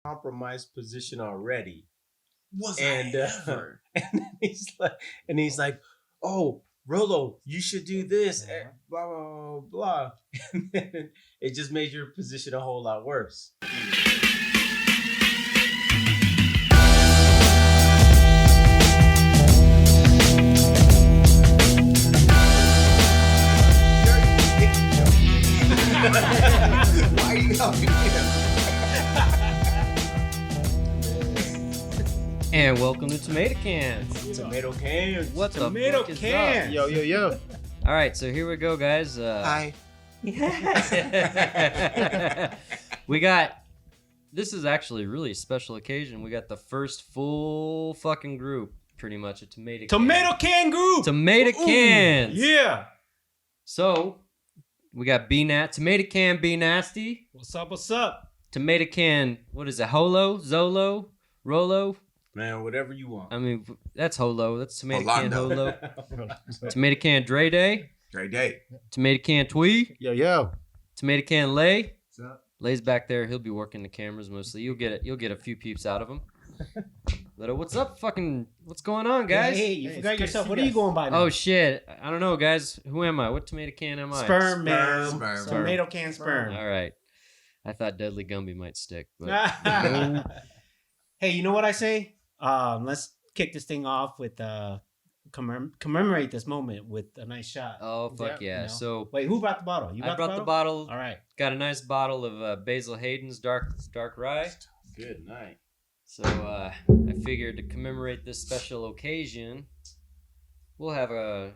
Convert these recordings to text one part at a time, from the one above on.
compromised position already. Was And I ever? and he's like, oh, Rolo, you should do this, blah blah blah blah. And then it just made your position a whole lot worse. Why are you helping him? And welcome to Tomato Cans. Tomato cans. What the Tomato fuck is can. up? Yo. All right, so here we go, guys. Hi. We got. This is actually really a special occasion. We got the first full fucking group, pretty much, of Tomato Can group. Tomato Cans. Yeah. So we got Tomato Can Be Nasty. What's up? Tomato Can. What is it? Holo, Zolo, Rolo. Man, whatever you want. I mean, that's Holo. That's Tomato Can Orlando. Holo. Tomato Can Dre Day. Great day. Tomato Can Twee. Yo. Tomato Can Lay. What's up? Lay's back there. He'll be working the cameras mostly. You'll get a few peeps out of him. But what's up? What's going on, guys? Hey, you forgot yourself. What are you going by now? Oh shit! I don't know, guys. Who am I? What tomato can am I? Sperm, man. Sperm. Tomato can sperm. All right. I thought Deadly Gumby might stick, but Hey, you know what I say? Let's kick this thing off with commemorate this moment with a nice shot. oh fuck yeah! You know? So Wait, who brought the bottle? You I brought the bottle. All right. Got a nice bottle of Basil Hayden's dark rye. Good night. So I figured to commemorate this special occasion, we'll have a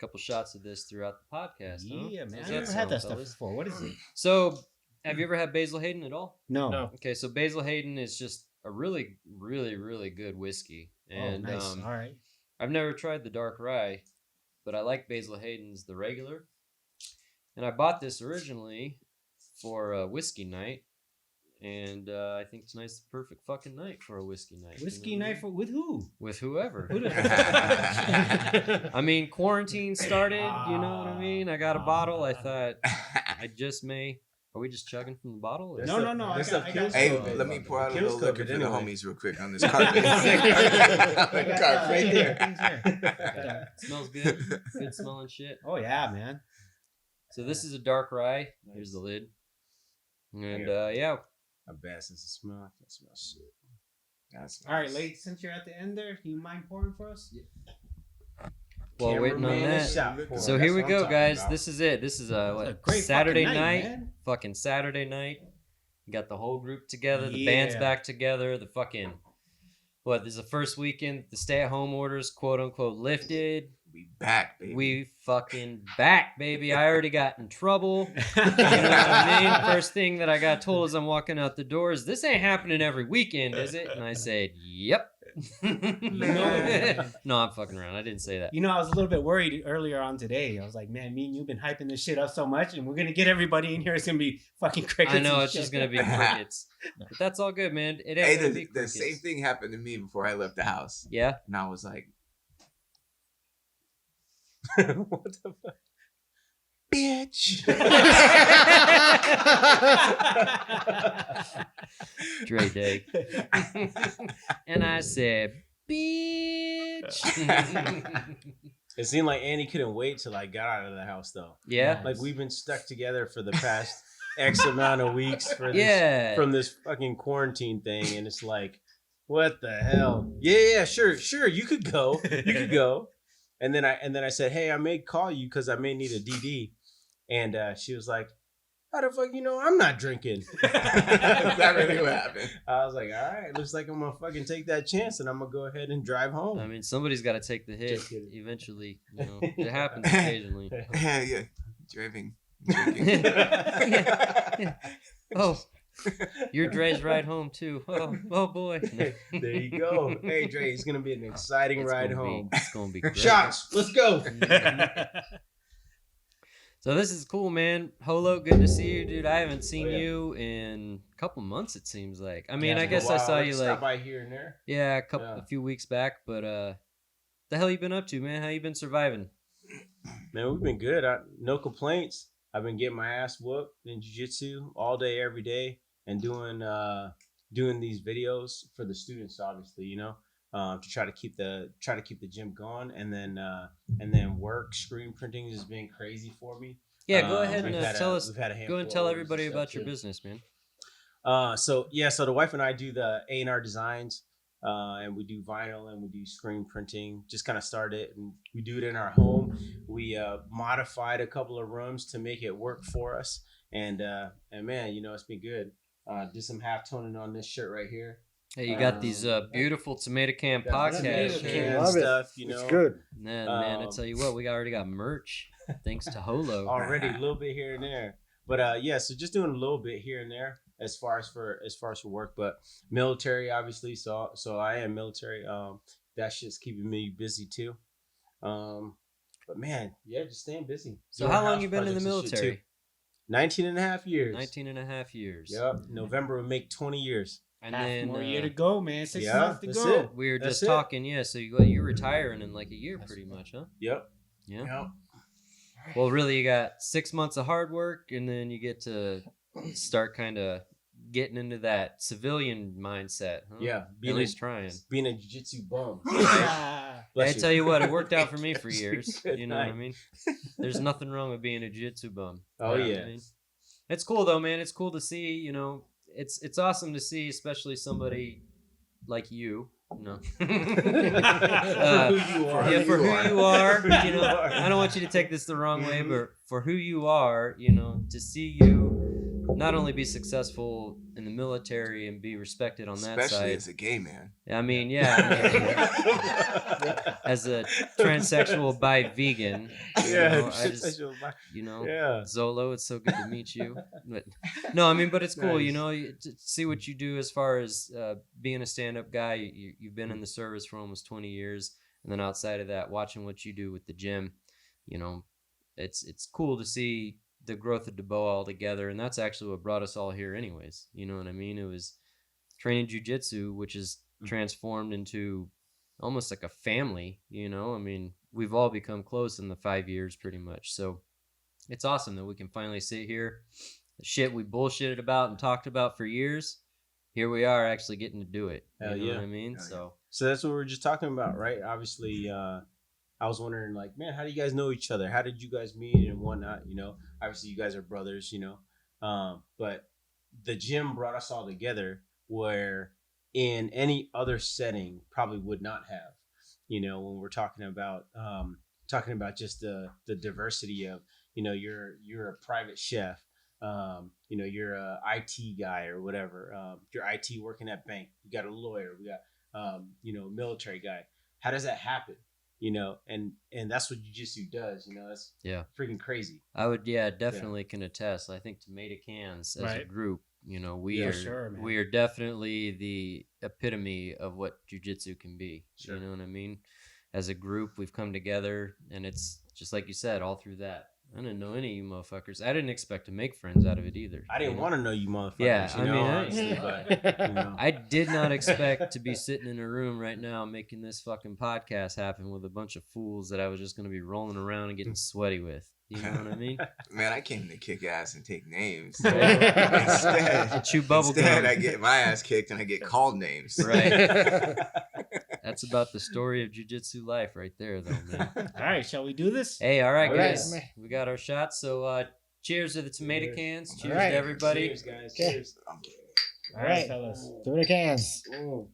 couple shots of this throughout the podcast. Huh? Yeah, man. How's I never sound, had that stuff fellas? before. What is it? So, have you ever had Basil Hayden at all? No. Okay, so Basil Hayden is just a really, really, really good whiskey, and oh, nice. All right. I've never tried the dark rye, but I like Basil Hayden's the regular, and I bought this originally for a whiskey night. And I think tonight's the perfect fucking night for a whiskey night. Whiskey night with who? With whoever. Who I mean, quarantine started. You know what I mean? I got a bottle. I thought I just may. Are we just chugging from the bottle? Or? No. I got Hey, some. let me pour out a Kills little liquor cooking for the anyway. homies real quick on this carpet. I Carpet right there. things here. Smells good. Good smelling shit. Oh yeah, man. So this is a dark rye. Here's the lid. And yeah. A bad sense of smell. I can smell shit. That's All right, nice. late. Since you're at the end there, do you mind pouring for us? While waiting on Cameraman that. is shot for. So That's here we what I'm go, talking guys. about. This is it. This is That's a what, great Saturday fucking night, night. man. Fucking Saturday night. Got the whole group together. The band's Yeah. back together. The fucking this is the first weekend. The stay-at-home orders, quote unquote, lifted. We back, baby. We fucking back, baby. I already got in trouble. You know what I mean? First thing that I got told as I'm walking out the door is, "This ain't happening every weekend, is it?" And I said, "Yep." No, I'm fucking around. I didn't say that. You know, I was a little bit worried earlier on today. I was like, man, me and you've been hyping this shit up so much, and we're gonna get everybody in here. It's gonna be fucking crickets. I know and it's shit. just gonna be crickets, but that's all good, man. It ain't Hey, gonna be the crickets. same thing happened to me before I left the house. Yeah. And I was like, What the fuck? bitch. Dre Day. And I said, bitch. It seemed like Annie couldn't wait till I got out of the house, though. Yeah. Like we've been stuck together for the past X amount of weeks for this, Yeah. from this fucking quarantine thing, and it's like, what the hell? Yeah, sure, you could go, And then I said, hey, I may call you because I may need a DD, and she was like, how the fuck you know I'm not drinking? That really what happened. I was like, all right, looks like I'm gonna fucking take that chance, and I'm gonna go ahead and drive home. I mean, somebody's got to take the hit Just kidding. eventually. You know, it happens occasionally. Yeah. Driving. Drinking. Oh, your Dre's ride home too. Oh boy. There you go. Hey, Dre, it's gonna be an exciting ride home. It's gonna be great. Shots, let's go. So this is cool, man. Holo, good to see you, dude. I haven't seen Oh, yeah. you in a couple months. It seems like. I mean, Yeah, I it's been a guess I while. saw Let's you stop like, by here and there. yeah, Yeah. a few weeks back. But the hell you been up to, man? How you been surviving? Man, we've been good. No complaints. I've been getting my ass whooped in jiu-jitsu all day, every day, and doing doing these videos for the students, obviously, to try to keep the gym going, and then work screen printing has been crazy for me. Yeah, go ahead and We've had tell a- us. we've had a Go handful and of tell orders everybody and stuff, about your too. business, man. So the wife and I do the A&R designs, and we do vinyl and we do screen printing. Just kind of started, and we do it in our home. We modified a couple of rooms to make it work for us, and man, it's been good. Did some half toning on this shirt right here. Hey, you got these beautiful Tomato Can Got the podcast tomato shirts. can Love it. stuff, It's good. Man, I tell you what, we already got merch thanks to Holo. Already a little bit here and there, but so just doing a little bit here and there as far as for work, but military obviously. So I am military. That shit's keeping me busy too. But man, yeah, just staying busy. So Doing how long house you been in the projects and shit, military? too. 19 and a half years. 19 and a half years. Yep. November will make 20 years. And Half then more year to go, man. 6 yeah, months to that's go. it. we were That's just it. talking, yeah. So you're retiring in like a year, pretty much, huh? Yep. Yeah. Yep. Well, really, you got 6 months of hard work, and then you get to start kind of getting into that civilian mindset. Huh? Yeah. At least trying. Being a jiu-jitsu bum. Ah, Bless I you. tell you what, it worked out for me for years. Good You know what I night. mean? There's nothing wrong with being a jiu-jitsu bum. Oh, You know what yeah. I mean? It's cool though, man. It's cool to see. It's awesome to see, especially somebody like you. No. For who you are. Yeah, for who you are. Who you are. I don't want you to take this the wrong way, but for who you are, to see you not only be successful in the military and be respected on that Especially side. as a gay man. I mean, yeah. As a transsexual bi vegan, Yeah. I just, Yeah. Zolo, it's so good to meet you. But no, I mean, but it's cool, Nice. to see what you do as far as being a stand-up guy. You've been in the service for almost 20 years, and then outside of that, watching what you do with the gym, it's cool to see the growth of DeBoa all together, and that's actually what brought us all here anyways. You know what I mean? It was training jiu-jitsu, which is transformed into almost like a family, I mean, we've all become close in the 5 years pretty much. So it's awesome that we can finally sit here. The shit we bullshitted about and talked about for years, here we are actually getting to do it. Hell You know yeah. what I mean? Hell So So that's what we were just talking about, right? Obviously, I was wondering, like, man, how do you guys know each other? How did you guys meet and whatnot? Obviously you guys are brothers, but the gym brought us all together where in any other setting probably would not have, when we're talking about just the diversity of, you're a private chef, you're a IT guy or whatever, you're IT working at bank, you got a lawyer, we got, military guy. How does that happen? And that's what jiu-jitsu does, that's yeah, freaking crazy. I would, definitely can attest. I think Tomato Cans as a Right. group, we Yeah, are sure, man. we are definitely the epitome of what jiu-jitsu can be. Sure. You know what I mean? As a group, we've come together, and it's just like you said, all through that. I didn't know any of you motherfuckers. I didn't expect to make friends out of it either. I didn't want to know you motherfuckers, Yeah, I mean, honestly, but, I did not expect to be sitting in a room right now making this fucking podcast happen with a bunch of fools that I was just going to be rolling around and getting sweaty with. You know what I mean? Man, I came to kick ass and take names. Right. Instead, Chew bubble instead gum. I get my ass kicked and I get called names. Right. That's about the story of jiu-jitsu life right there, though, man. All right, shall we do this? Hey, all right, All right, guys. man. We got our shots. So cheers to the tomato Cheers. cans. All Cheers right. to everybody. Cheers, guys. Okay. Cheers. All right, fellas. through the cans.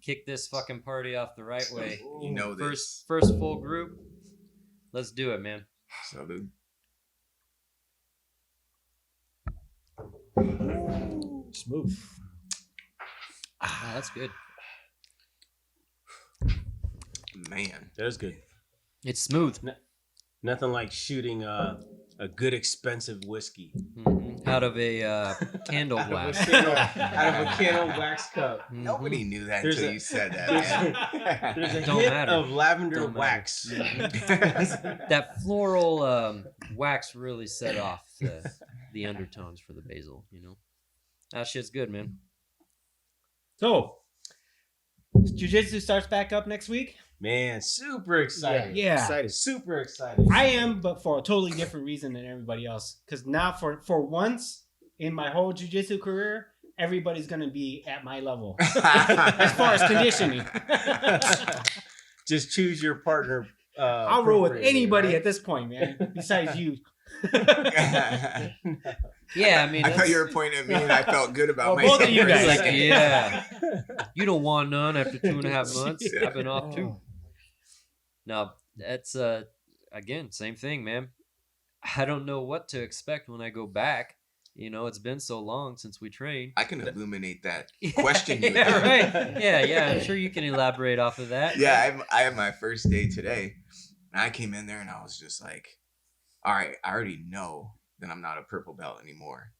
Kick this fucking party off the right way. You know this. First full group. Let's do it, man. Salute. Smooth. Ah, that's good. Man. That was good. It's smooth. Nothing like shooting a good expensive whiskey Out of a candle out glass. of a candle wax cup. Mhm. Nobody knew that There's until a- you said that, There's, man. there's a Don't hint matter. of lavender Don't matter. wax. That floral wax really set off the undertones for the basil, That shit's good, man. So, jiu-jitsu starts back up next week. Man, super excited. Yeah. Excited. Super excited. I am, but for a totally different reason than everybody else. Because now, for once in my whole jiu-jitsu career, everybody's gonna be at my level as far as conditioning. Just choose your partner. I'll roll with appropriately, anybody right? at this point, man. Besides you. Yeah, I mean, I thought you were pointing at me, and I felt good about Well, myself. both of you for a guys. second. Yeah. You don't want none after 2.5 months. Yeah. I've been off too. No, that's again, same thing, man. I don't know what to expect when I go back. You know, it's been so long since we trained. I can illuminate that question you Yeah, had. right. Yeah. I'm sure you can elaborate off of that. Yeah, I had my first day today, and I came in there and I was just like, all right, I already know that I'm not a purple belt anymore.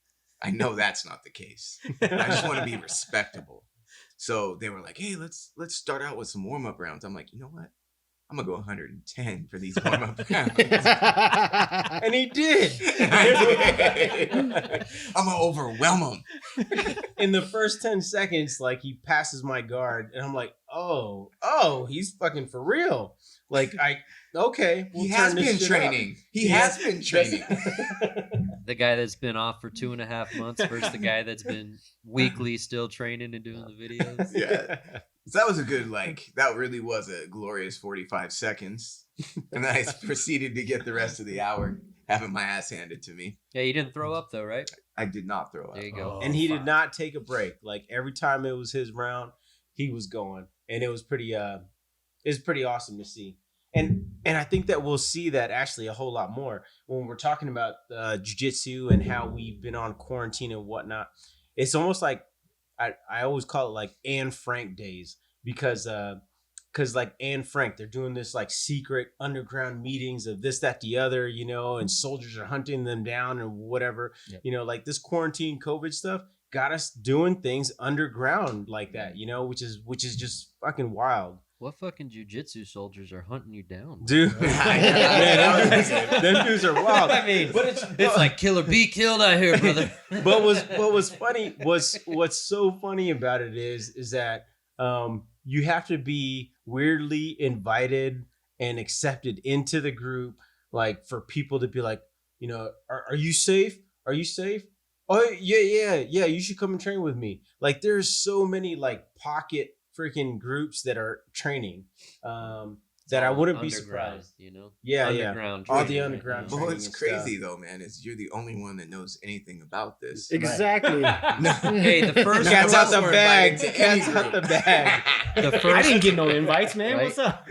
I know that's not the case. I just want to be respectable. So they were like, hey, let's start out with some warm-up rounds. I'm like, you know what? I'm gonna go 110 for these warm-up rounds. And he did. I'm gonna overwhelm them. In the first 10 seconds, like he passes my guard, and I'm like, oh, he's fucking for real. Like okay, we'll He has turn this been shit training. up. He has been training. The guy that's been off for 2.5 months versus the guy that's been weekly still training and doing the videos. Yeah. So that was a good, that really was a glorious 45 seconds. And then I proceeded to get the rest of the hour having my ass handed to me. Yeah, you didn't throw up though, right? I did not throw up. There you go. And he did not take a break. Like every time it was his round, he was going, and it was pretty awesome to see. And I think that we'll see that actually a whole lot more when we're talking about jiu-jitsu and how we've been on quarantine and whatnot. It's almost like I always call it like Anne Frank days, because like Anne Frank, they're doing this like secret underground meetings of this, that, the other, you know, and soldiers are hunting them down and whatever. Yep. You know, like this quarantine COVID stuff got us doing things underground like that, you know, which is just fucking wild. What fucking jujitsu soldiers are hunting you down? Dude, Yeah, them dudes are wild. I mean, but it's like kill or be killed out here, brother. But what was funny what's so funny about it is that you have to be weirdly invited and accepted into the group, like for people to be like, you know, are you safe? Are you safe? Oh yeah, you should come and train with me. Like there's so many like pocket freaking groups that are training that I wouldn't be surprised. You know, Yeah, underground all the training, underground you know? Well, training what's and crazy stuff. though, man, is you're the only one that knows anything about this. Exactly. Hey, the first Cat's We're out the also bag. invited to any Cat's out group. the bag. the I first didn't get no invites, man. Right? What's up?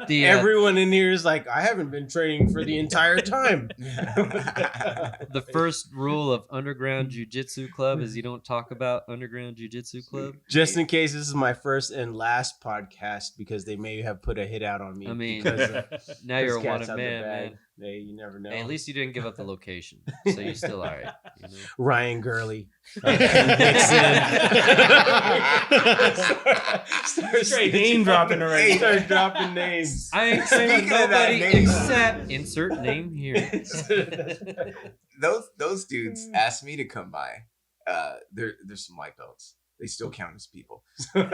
the Everyone in here is like, I haven't been training for the entire time. the first rule of underground jiu-jitsu club is you don't talk about underground jiu-jitsu club. Just in case this is my first and last podcast, because they may have put a hit out on me. I mean, because now you're a Cat's wanted out the man, bag. man. Hey, you never know. Hey, at least you didn't give up the location, so you're still all right. You know? Ryan Gurley. Straight name dropping already. Start dropping names. I ain't saying Speaking of that nobody name. except insert name here. Those dudes asked me to come by. There's some white belts. They still count as people. Not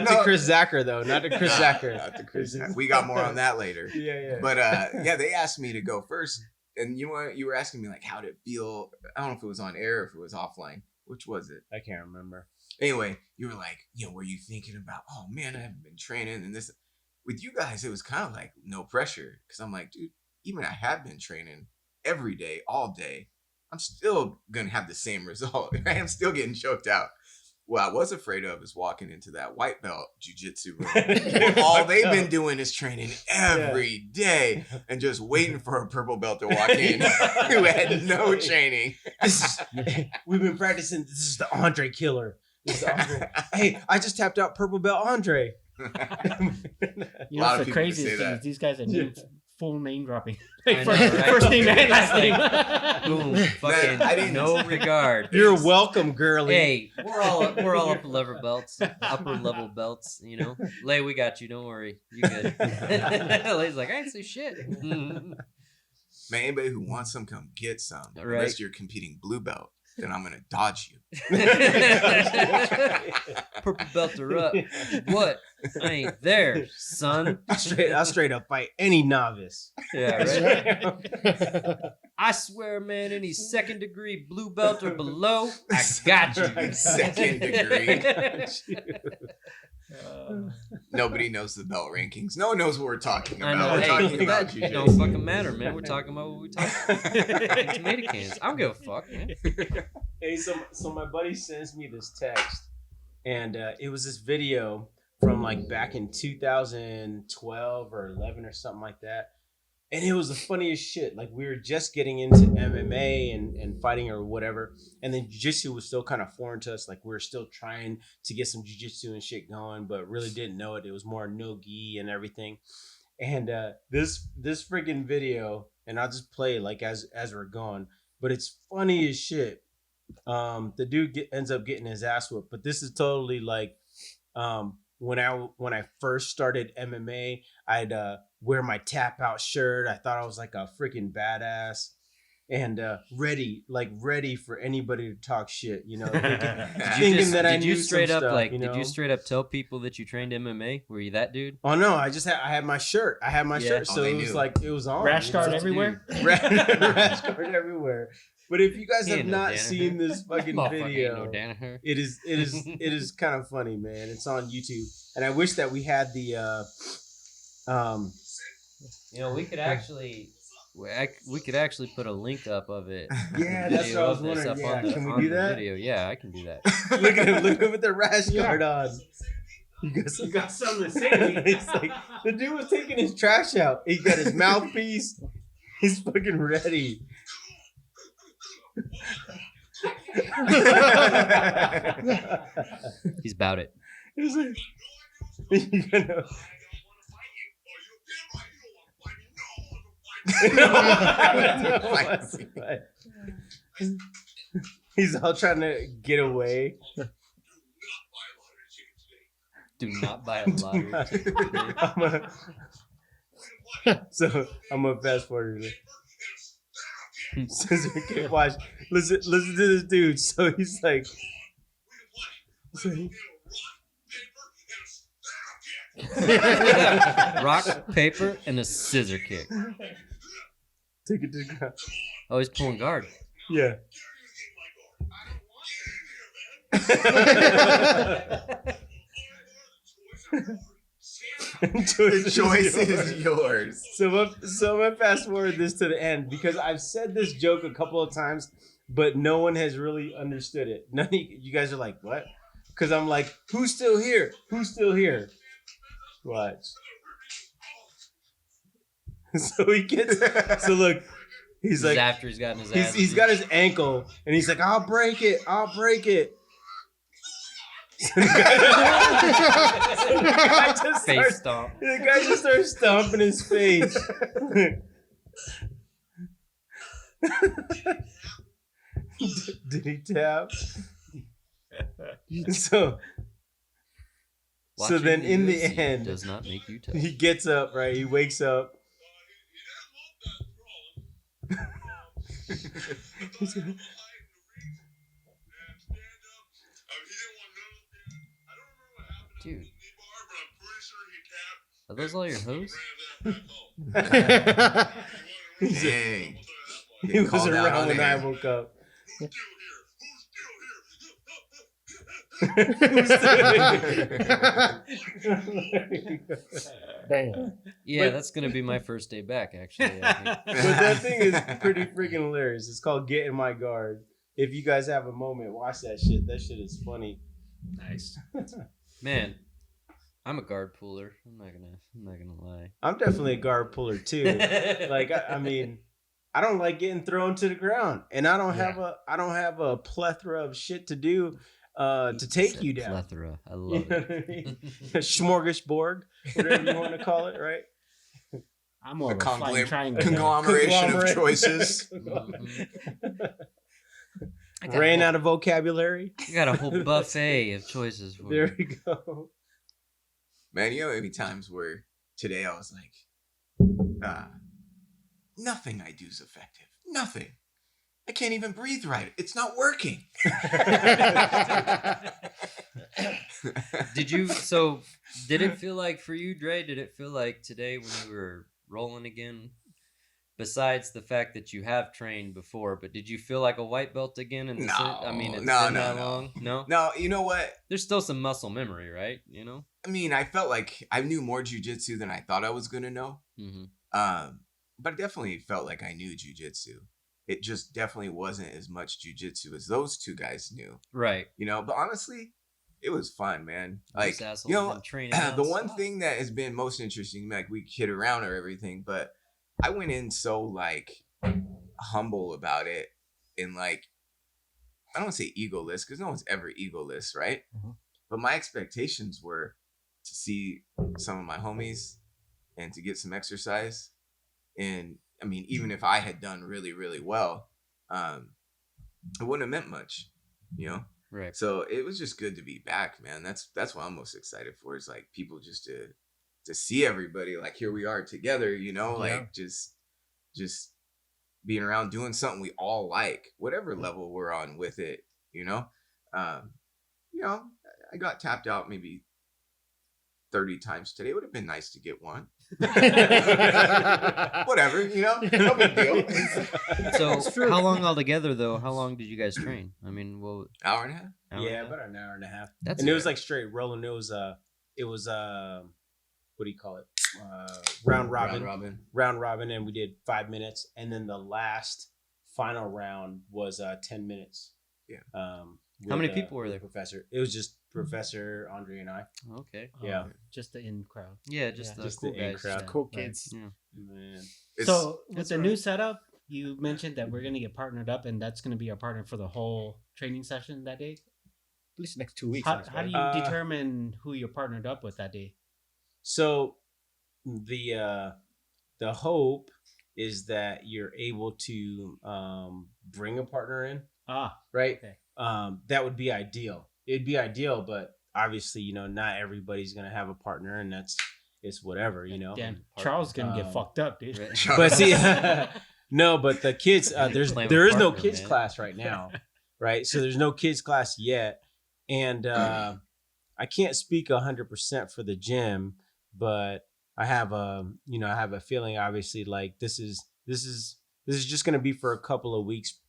to Chris Zacher though. Not to Chris Zacher. Not to Chris Zacher. We got more on that later. Yeah. But yeah, they asked me to go first, and you were asking me like how did it feel. I don't know if it was on air or if it was offline. Which was it? I can't remember. Anyway, you were like, were you thinking about? Oh man, I haven't been training, and this. With you guys, it was kind of like no pressure because I'm like, dude, even I have been training every day, all day. I'm still gonna have the same result. Right? I'm still getting choked out. What I was afraid of is walking into that white belt jiu-jitsu room. All they've been doing is training every day and just waiting for a purple belt to walk in who had no training. We've been practicing. This is the Andre killer. This is the Andre. Hey, I just tapped out purple belt Andre. You A know lot what's of the people craziest say thing that. is these guys are full name dropping. I Like, know, first, right? first name and last name. Boom, fucking I didn't- no regard. You're welcome, girly. Hey, we're all upper level belts, upper level belts. You know, Lay, we got you. Don't worry, you good. Lay's like, I ain't say shit. Man, anybody who wants some, come get some. Right. Unless you're competing blue belt, then I'm gonna dodge you. Purple belt are up. What? I ain't there, son. I'll straight up fight any novice. Yeah, right. I swear, man, any second degree blue belt or below, I got you. Second degree. Uh, Nobody knows the belt rankings. No one knows what we're talking I about. know. We're Hey, talking about that jujitsu. don't fucking matter, man. We're talking about what we talking about. Tomato cans. I don't give a fuck, man. Hey, so my buddy sends me this text, and it was this video from like back in 2012 or 11 or something like that. And it was the funniest shit. Like we were just getting into MMA and fighting or whatever. And then jiu-jitsu was still kind of foreign to us. Like we were still trying to get some jiu-jitsu and shit going, but really didn't know it. It was more no-gi and everything. And this freaking video, and I'll just play it like as we're going, but it's funny as shit. The dude ends up getting his ass whooped, but this is totally like when I first started MMA, I'd wear my tap out shirt. I thought I was like a freaking badass and ready for anybody to talk shit, you know, thinking that I knew straight some up stuff, like you know? did you straight up tell people that you trained MMA? Were you that dude? Oh no, I had my shirt. I had my Yeah. shirt, Oh, so they it was knew. like it was on. rash you guard know? everywhere. Rash guard everywhere. But if you guys He have ain't no not Danaher. seen this fucking Motherfucker ain't video, no Danaher. it is kind of funny, man. It's on YouTube, and I wish that we had the You know, we could actually put a link up of it. Yeah, Video that's what I was of this wondering. up Yeah, on the, can we on do the that? Video. Yeah, I can do that. look at him with the rash guard on. You got something to say. He's like, the dude was taking his trash out. He got his mouthpiece. He's fucking ready. He's about it. He's like, you know. He's all trying to get away. Do not buy a lottery ticket. So I'm gonna fast forward it. Scissor kick. Watch. Listen to this dude. So he's like. Rock, paper, and a scissor kick. Take it to the ground. Oh, he's pulling guard. Yeah. The choice is yours. So I'm gonna fast forward this to the end because I've said this joke a couple of times, but no one has really understood it. None of you guys are like, what? Because I'm like, who's still here? Who's still here? Watch. So he gets. So look, he's like, after he's gotten his ass. he's got his ankle, and he's like, I'll break it. I'll break it. So the guy just face starts, stomp. the guy just starts stomping his face. Did he tap? So Watching then in the UFC end, does not make you tough. he gets up, right? He wakes up. Dude, are those all your hoes? Dang. He Get was called out around on when I air. woke up. Damn. Yeah, But- that's gonna be my first day back. Actually, I think. But that thing is pretty freaking hilarious. It's called Get in My Guard. If you guys have a moment, watch that shit. That shit is funny. Nice. Man, I'm a guard puller. I'm not gonna lie. I'm definitely a guard puller too. Like I mean, I don't like getting thrown to the ground, and I don't have a plethora of shit to do to take Said you down. Plethora. I You love know it. what I mean? A smorgasbord, whatever you want to call it, right? I'm more A of a flying triangle. conglomeration of choices. Mhm. I got, Ran a out of vocabulary. whole, I got a whole buffet of choices for There you. we go. Man, you know, any times where today I was like, nothing I do is effective. Nothing. I can't even breathe right. It's not working. Did it feel like for you, Dre? Did it feel like today when you were rolling again, besides the fact that you have trained before, but did you feel like a white belt again? In the I mean, it's no, been no, that no. long. No, No, you know what? there's still some muscle memory, right? You know. I mean, I felt like I knew more jujitsu than I thought I was gonna know. Mm-hmm. But I definitely felt like I knew jujitsu. It just definitely wasn't as much jujitsu as those two guys knew. Right. You know, but honestly, it was fun, man. Those Like, assholes you know, been training the one nonstop. thing that has been most interesting, like we kid around or everything, but I went in so like humble about it and like I don't want to say egoless because no one's ever egoless, right? Mhm. But my expectations were to see some of my homies and to get some exercise. And I mean, even if I had done really, really well, it wouldn't have meant much, you know? Right. So it was just good to be back, man. That's what I'm most excited for is like people just to see everybody like here we are together, you know, like just being around doing something we all like, whatever level we're on with it, you know. You know, I got tapped out maybe 30 times today. It would have been nice to get one. Whatever, you know, no big deal. So how long altogether though? How long did you guys train? I mean, well, Hour and a half. hour and a Yeah, half? about an hour and a half. That's And it it. was like straight rolling. It was what do you call it? Round robin, and we did 5 minutes, and then the last final round was 10 minutes. Yeah. How many people were there? Professor. It was just Professor Andre and I. Okay. Yeah. Just the in crowd. Yeah, just the just cool the in guys. crowd. Yeah. Cool Right. kids. Yeah. Man. So with That's the all new right. setup, you mentioned that we're gonna get partnered up, and that's gonna be our partner for the whole training session that day. At least the next 2 weeks. How that's do right. you determine who you're partnered up with that day? So the hope is that you're able to bring a partner in, right? Okay. That would be ideal. It'd be ideal, but obviously, you know, not everybody's gonna have a partner, and it's whatever, you know. Damn, partner. Charles gonna get fucked up, dude. Right. But see, no, but the kids, Claim a there is no partner, kids man. class right now, right? So there's no kids class yet, and I can't speak 100% for the gym, but I have a feeling, obviously, like this is just going to be for a couple of weeks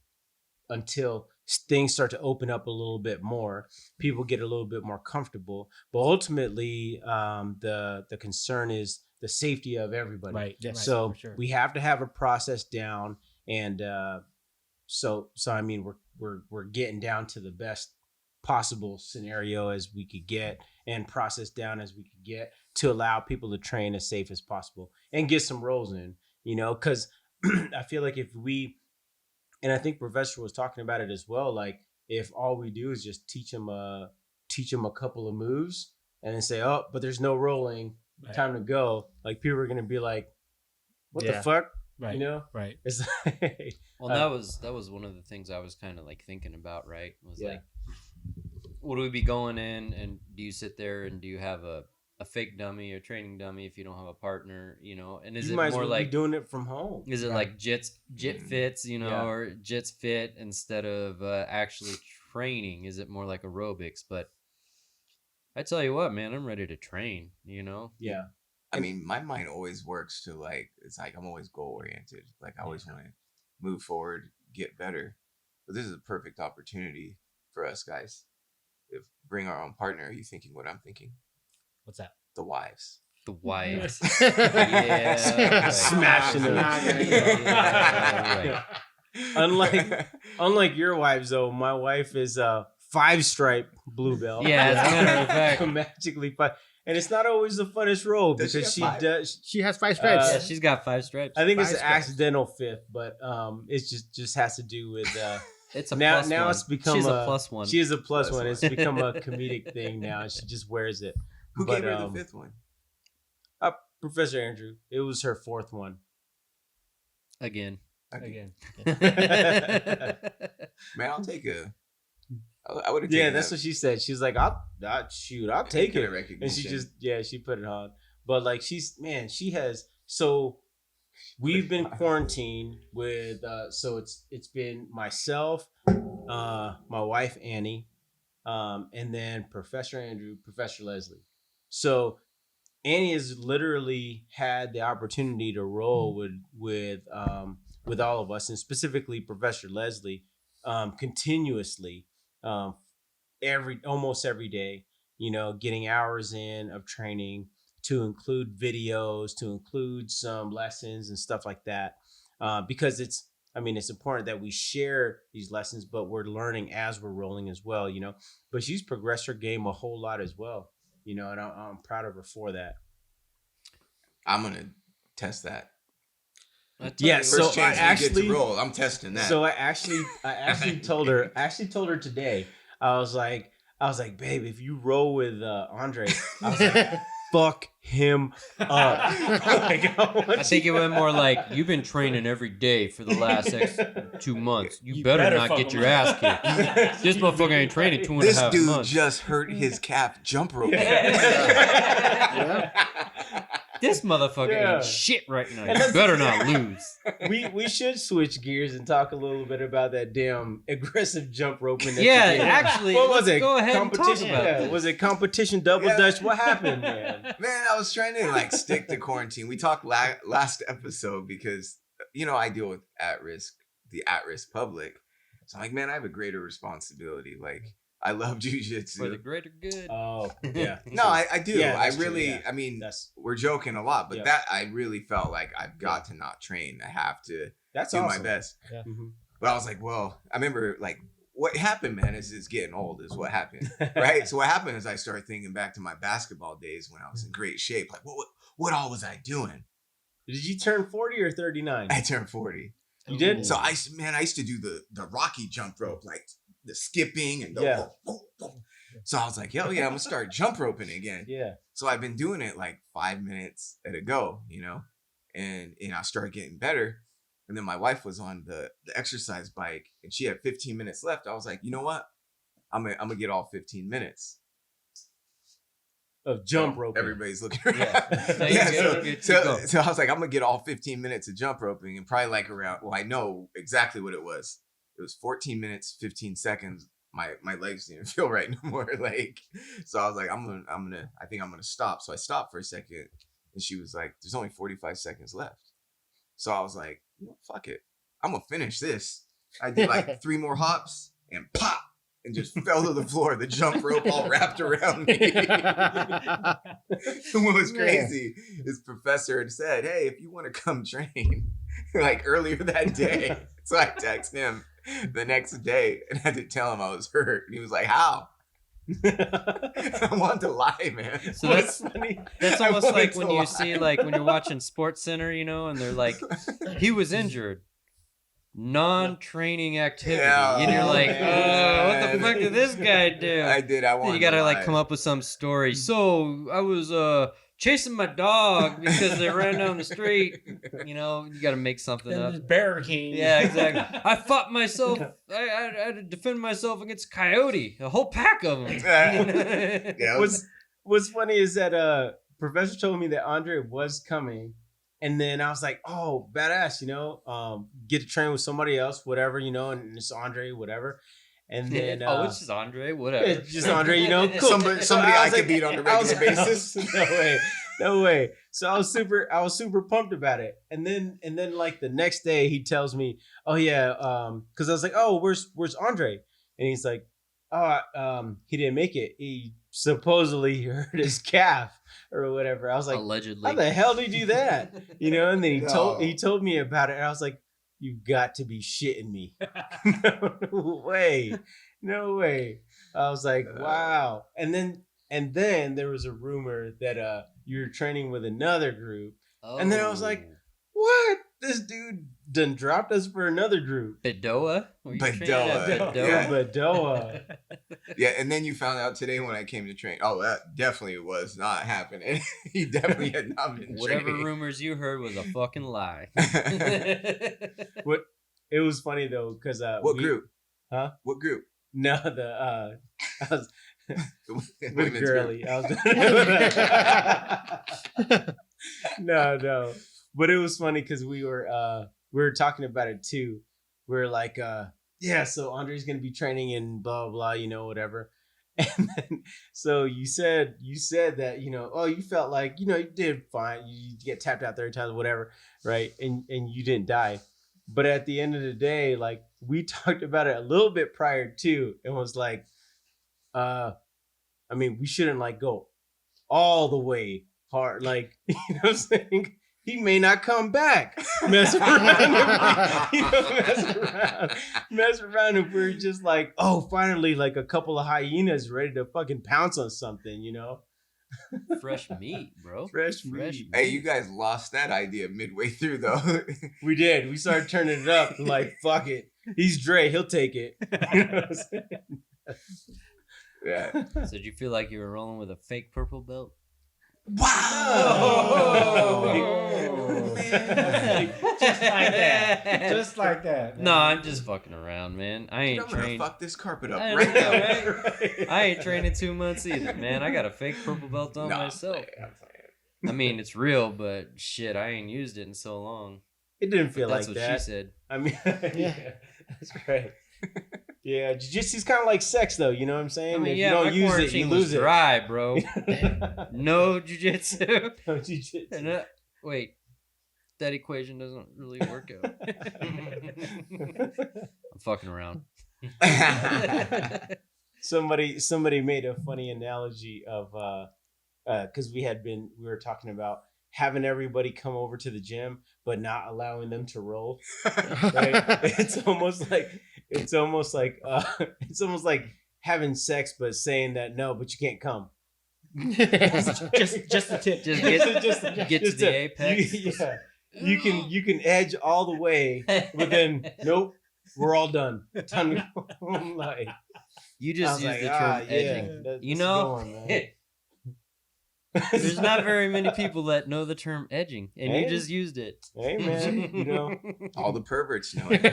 until things start to open up a little bit more, people get a little bit more comfortable, but ultimately the concern is the safety of everybody. Right. Yes. Right, So for sure. we have to have a process down, and so I mean we're getting down to the best possible scenario as we could get, and process down as we could get, to allow people to train as safe as possible and get some rolls in, you know, because I feel like if we, and I think Professor was talking about it as well, like if all we do is just teach them a couple of moves and then say, oh, but there's no rolling, Right. time to go, like people are gonna be like, what the Yeah. fuck, Right. you know? Right. It's like, Well, that was one of the things I was kind of like thinking about, right? Was Yeah. like, would we be going in, and do you sit there and do you have a fake dummy or training dummy if you don't have a partner, you know? And is you it might as more well like be doing it from home. is it Right. like jit fits, you know, Yeah. or jits fit instead of actually training? Is it more like aerobics? But I tell you what, man, I'm ready to train, you know? Yeah. I mean, my mind always works to like, it's like I'm always goal oriented. Like I always want to move forward, get better. But this is a perfect opportunity for us guys. If bring our own partner, are you thinking what I'm thinking? What's that? The wives. The wives. Yeah, right. Smashing them. Yeah, right. Unlike your wives, though, my wife is a 5-stripe blue belt. Yeah, as a matter of fact. Magically 5, and it's not always the funnest role Does she because have 5? does. She has 5 stripes. Yeah, she's got 5 stripes. I think it's 5 an stripes. accidental 5th, but it's just has to do with It's a now plus one. it's become She's a a plus one. She is a plus Plus one. one. It's become a comedic thing now. She just wears it. Who But, gave her the 5th one? Professor Andrew. It was her 4th one. Again. Again. Man, I'll take a. I would have. Yeah, that's what she said. She's like, I'll take it. Recognition. And she put it on. But like she has, so we've been quarantined with so it's been myself, my wife Annie, and then Professor Andrew, Professor Leslie. So Annie has literally had the opportunity to roll with all of us, and specifically Professor Leslie, continuously, um, almost every day. You know, getting hours in of training, to include videos, to include some lessons and stuff like that, because it's important that we share these lessons, but we're learning as we're rolling as well. You know, but she's progressed her game a whole lot as well. You know, and I'm proud of her for that. I'm gonna test that. Yeah, you, so First chance I we get to roll, I'm testing that. So I actually told her today. I was like, babe, if you roll with Andre, I was like, fuck him up. Like, I think it went more like, you've been training every day for the last 2 months. You better not fuck get him your up. ass kicked. This motherfucker ain't training 2.5 this dude months. just hurt his calf jump rope. This motherfucker Yeah. ain't shit right now. And You that's- better not lose. we should switch gears and talk a little bit about that damn aggressive jump roping. Yeah, that you did. actually, What was let's it? go ahead and talk Competition? about Yeah, this. was it competition double Yeah. dutch? What happened, man? Man, I was trying to like stick to quarantine. We talked last episode because I deal with the at-risk public. So I'm like, man, I have a greater responsibility. Like, I love For the jujitsu. greater good. Oh, yeah. No, I do. Yeah, I that's true, really, yeah. I mean, That's we're joking a lot, but Yeah. that I really felt like I've got to not train. I have to that's do awesome. my best. Mhm. But I was like, well, I remember like what happened, man, is it's getting old is what happened. Right? So what happened is I started thinking back to my basketball days when I was in great shape. Like, what all was I doing? Did you turn 40 or 39? I turned 40. You did? So I used to do the Rocky jump rope, like the skipping and the Yeah. So I was like, yo, yeah, I'm gonna start jump roping again. Yeah. So I've been doing it like 5 minutes at a go, and I started getting better. And then my wife was on the exercise bike and she had 15 minutes left. I was like, you know what? I'm gonna get all 15 minutes. Of jump roping. Everybody's looking around. Yeah. Yeah, Good, so, go. so I was like, I'm gonna get all 15 minutes of jump roping and probably like around, well, I know exactly what it was. It was 14 minutes, 15 seconds. My legs didn't feel right no more. Like, so I was like, I think I'm gonna stop. So I stopped for a second and she was like, there's only 45 seconds left. So I was like, fuck it. I'm gonna finish this. I did like 3 more hops and pop and just fell to the floor. The jump rope all wrapped around me. What was crazy is Professor had said, hey, if you want to come train, like earlier that day. So I texted him the next day and had to tell him I was hurt. And he was like, how? I wanted to lie, man. So that's funny. That's I almost wanted like to when you lie. see, like when you're watching Sports Center, and they're like, he was injured. Non-training activity. Yeah. And you're like, Oh, what the man. fuck did this guy do? I did. I wanted Then you gotta to like lie. come up with some story. So I was chasing my dog because they ran down the street. You gotta make something Then up. there's Bear King. Yeah, exactly. I fought myself. I had to defend myself against a coyote, a whole pack of them. Yeah, What's funny is that Professor told me that Andre was coming, and then I was like, oh, badass, get to train with somebody else, whatever, and it's Andre, whatever. And then it's just Andre, whatever. it's just Andre, cool. Somebody So I was could beat on a regular basis. No way. So I was super pumped about it. And then like the next day he tells me, oh yeah, because I was like, oh, where's Andre? And he's like, oh, he didn't make it. He supposedly hurt his calf or whatever. I was like, Allegedly. how the hell did he do that? And then No. he told me about it, and I was like, you've got to be shitting me. No way. I was like, wow. And then there was a rumor that you were training with another group. And then I was like, what? This dude done dropped us for another group. Bedoa? Were you training at Bedoa. Bedoa? Yeah. Bedoa. Yeah, and then you found out today when I came to train. Oh, that definitely was not happening. He definitely had not been Whatever training. rumors you heard was a fucking lie. It was funny though, because What group? Huh? What group? No, I was with Women's girly. group. I was no. But it was funny because we were talking about it too. We are like, yeah, so Andre's gonna be training in blah blah, whatever. And then, so you said that, oh, you felt like, you did fine. You get tapped out 30 times, whatever, right? And you didn't die. But at the end of the day, like, we talked about it a little bit prior to, and was like, we shouldn't like go all the way hard. Like, what I'm saying? He may not come back. Mess around. Mess around if we're just like, oh, finally, like a couple of hyenas ready to fucking pounce on something, Fresh meat, bro. Fresh meat. Hey, you guys lost that idea midway through, though. We did. We started turning it up. Like, fuck it. He's Dre. He'll take it. You know what I'm saying? Yeah. So did you feel like you were rolling with a fake purple belt? Wow. Oh, man. Just like that. Just like that. Man. No, I'm just fucking around, man. I ain't I'm gonna trained. fuck this carpet up I right know, now. right? I ain't trained in 2 months either, man. I got a fake purple belt on No, myself. I'm playing. I mean, it's real, but shit, I ain't used it in so long. It didn't feel That's like what that. she said. I mean, yeah, that's right. Yeah, jiu-jitsu's kind of like sex, though. You know what I'm saying? I mean, if yeah, you my don't use it, you quarantine was lose it. dry, bro. No jujitsu. No jiu-jitsu. And, wait, that equation doesn't really work out. I'm fucking around. Somebody made a funny analogy of because we were talking about having everybody come over to the gym but not allowing them to roll. Right? it's almost like having sex but saying that no, but you can't come. just the tip. Just get to the apex. You can edge all the way, but then nope, we're all done. Time to go. I'm like, You just use the term edging. You know, there's not very many people that know the term edging, and Hey. you just used it. Hey man, All the perverts know it.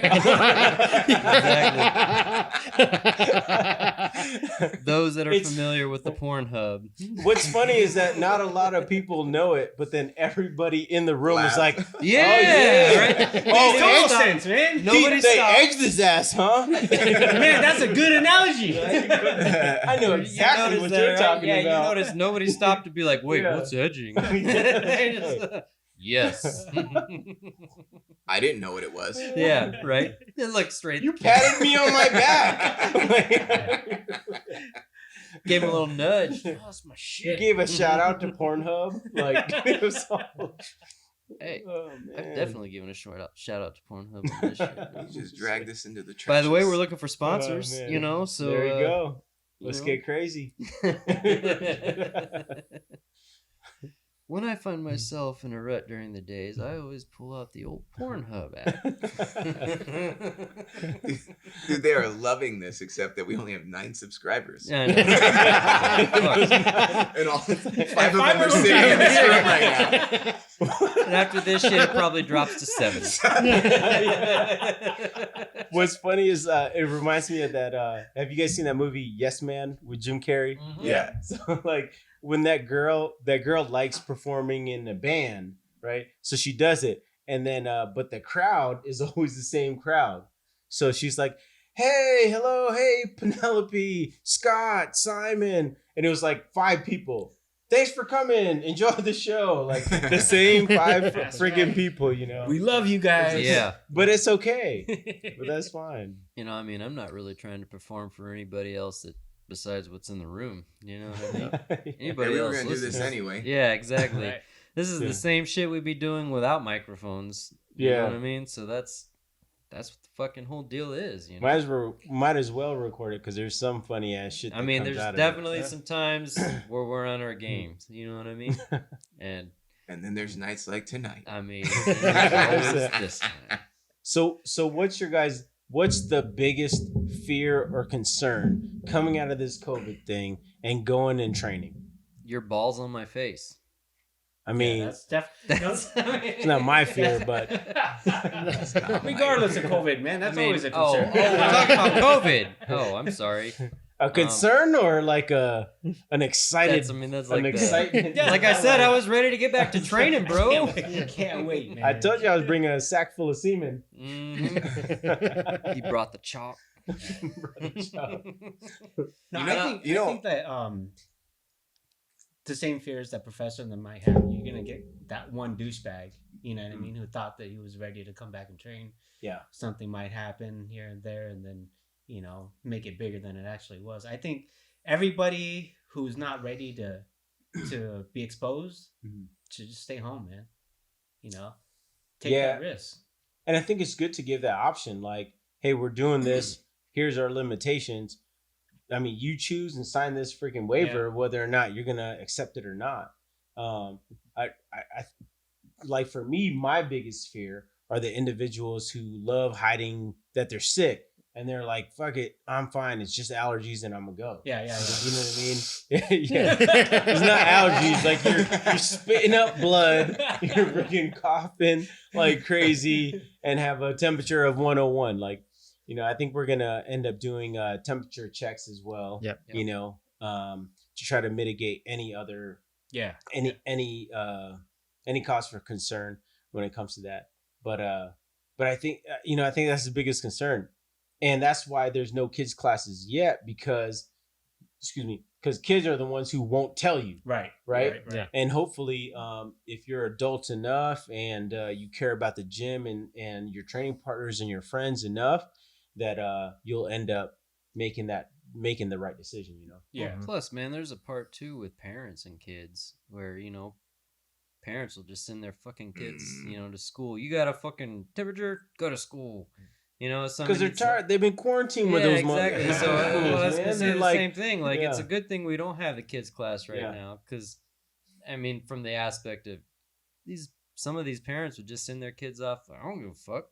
Those that are It's- familiar with the Pornhub. What's funny is that not a lot of people know it, but then everybody in the room is Laugh. like, Yeah, yeah. right? Oh, Makes total sense, man. Nobody they stopped. edged his ass, huh? Man, that's a good analogy. I know You exactly noticed what that, you're right? talking Yeah, about. you noticed nobody stopped to be like, wait, Yeah. what's edging? Yes. I didn't know what it was. Yeah, right? It looks straight. You patted me on my back. Gave him a little nudge. Oh, that's my You shit. gave a shout out to Pornhub. Like, it was all... Hey, Oh, I've man. definitely given a shout out to Pornhub on this shit. You just dragged this into the trenches. By the way, we're looking for sponsors, Oh, man. you know, so there you go. Let's know. get crazy. When I find myself in a rut during the days, I always pull out the old Pornhub app. Dude, they are loving this, except that we only have 9 subscribers. Yeah, I know. And all 5 of them are sitting in this room right And after this shit, it probably drops to 7. What's funny is it reminds me of that. Have you guys seen that movie Yes Man with Jim Carrey? now. Yeah. So like when that girl likes performing in a band, right? So she does it, and then but the crowd is always the same crowd. So she's like, "Hey, hello, hey, Penelope, Scott, Simon," and it was like 5 people. Thanks for coming. Enjoy the show. Like the same 5 freaking people, you know. We love you guys. Yeah. But it's okay. But that's fine. You know, I mean, I'm not really trying to perform for anybody else besides what's in the room. You know what I mean? Hey, Anybody we were else going to do this listening? anyway. Yeah, exactly. Right. This is Yeah. the same shit we'd be doing without microphones. You know what I mean? So that's what the fucking whole deal is, you know? Might as well record it because there's some funny ass shit. I that mean, comes there's out of it. definitely some times where we're on our games. You know what I mean? And And then there's nights like tonight. I mean, always this time. So what's the biggest fear or concern coming out of this COVID thing and going and training? Your balls on my face. I mean, That's it's not my fear, but regardless of COVID, man, that's always a oh, concern. we're talking about COVID. Oh, I'm sorry. a concern or like an excited, That's an like excitement. Yeah. like I said, I was ready to get back to training, bro. You can't wait, man. I told you I was bringing a sack full of semen. Mhm. He brought the chalk. Brother Chuck. No, You know- I think that the same fears that Professor and them might have, you're gonna get that one douchebag, you know what I mean, who thought that he was ready to come back and train. Yeah. Something might happen here and there, and then make it bigger than it actually was. I think everybody who's not ready to be exposed should just stay home, man. Take that risk. And I think it's good to give that option. Like, hey, we're doing this. Here's our limitations. I mean, you choose and sign this freaking waiver, whether or not you're gonna accept it or not. I like, for me, my biggest fear are the individuals who love hiding that they're sick, and they're like, "Fuck it, I'm fine. It's just allergies, and I'm gonna go." Yeah. You know what I mean? Yeah. It's not allergies. Like, you're spitting up blood, you're freaking coughing like crazy, and have a temperature of 101. Like, I think we're gonna end up doing temperature checks as well. Yep. To try to mitigate any other any cause for concern when it comes to that. But I think I think that's the biggest concern, and that's why there's no kids classes yet, because kids are the ones who won't tell you. Right. Yeah. And hopefully, if you're adult enough and you care about the gym and your training partners and your friends enough, that you'll end up making the right decision. Yeah. Well, plus, man, there's a part too with parents and kids where parents will just send their fucking kids to school. You got a fucking temperature, go to school. Because they're tired. They've been quarantined with those exactly. motherfuckers. So I was gonna say the like, same thing. Like, it's a good thing we don't have the kids class right Yeah. now, because I mean, from the aspect of some of these parents would just send their kids off. I don't give a fuck.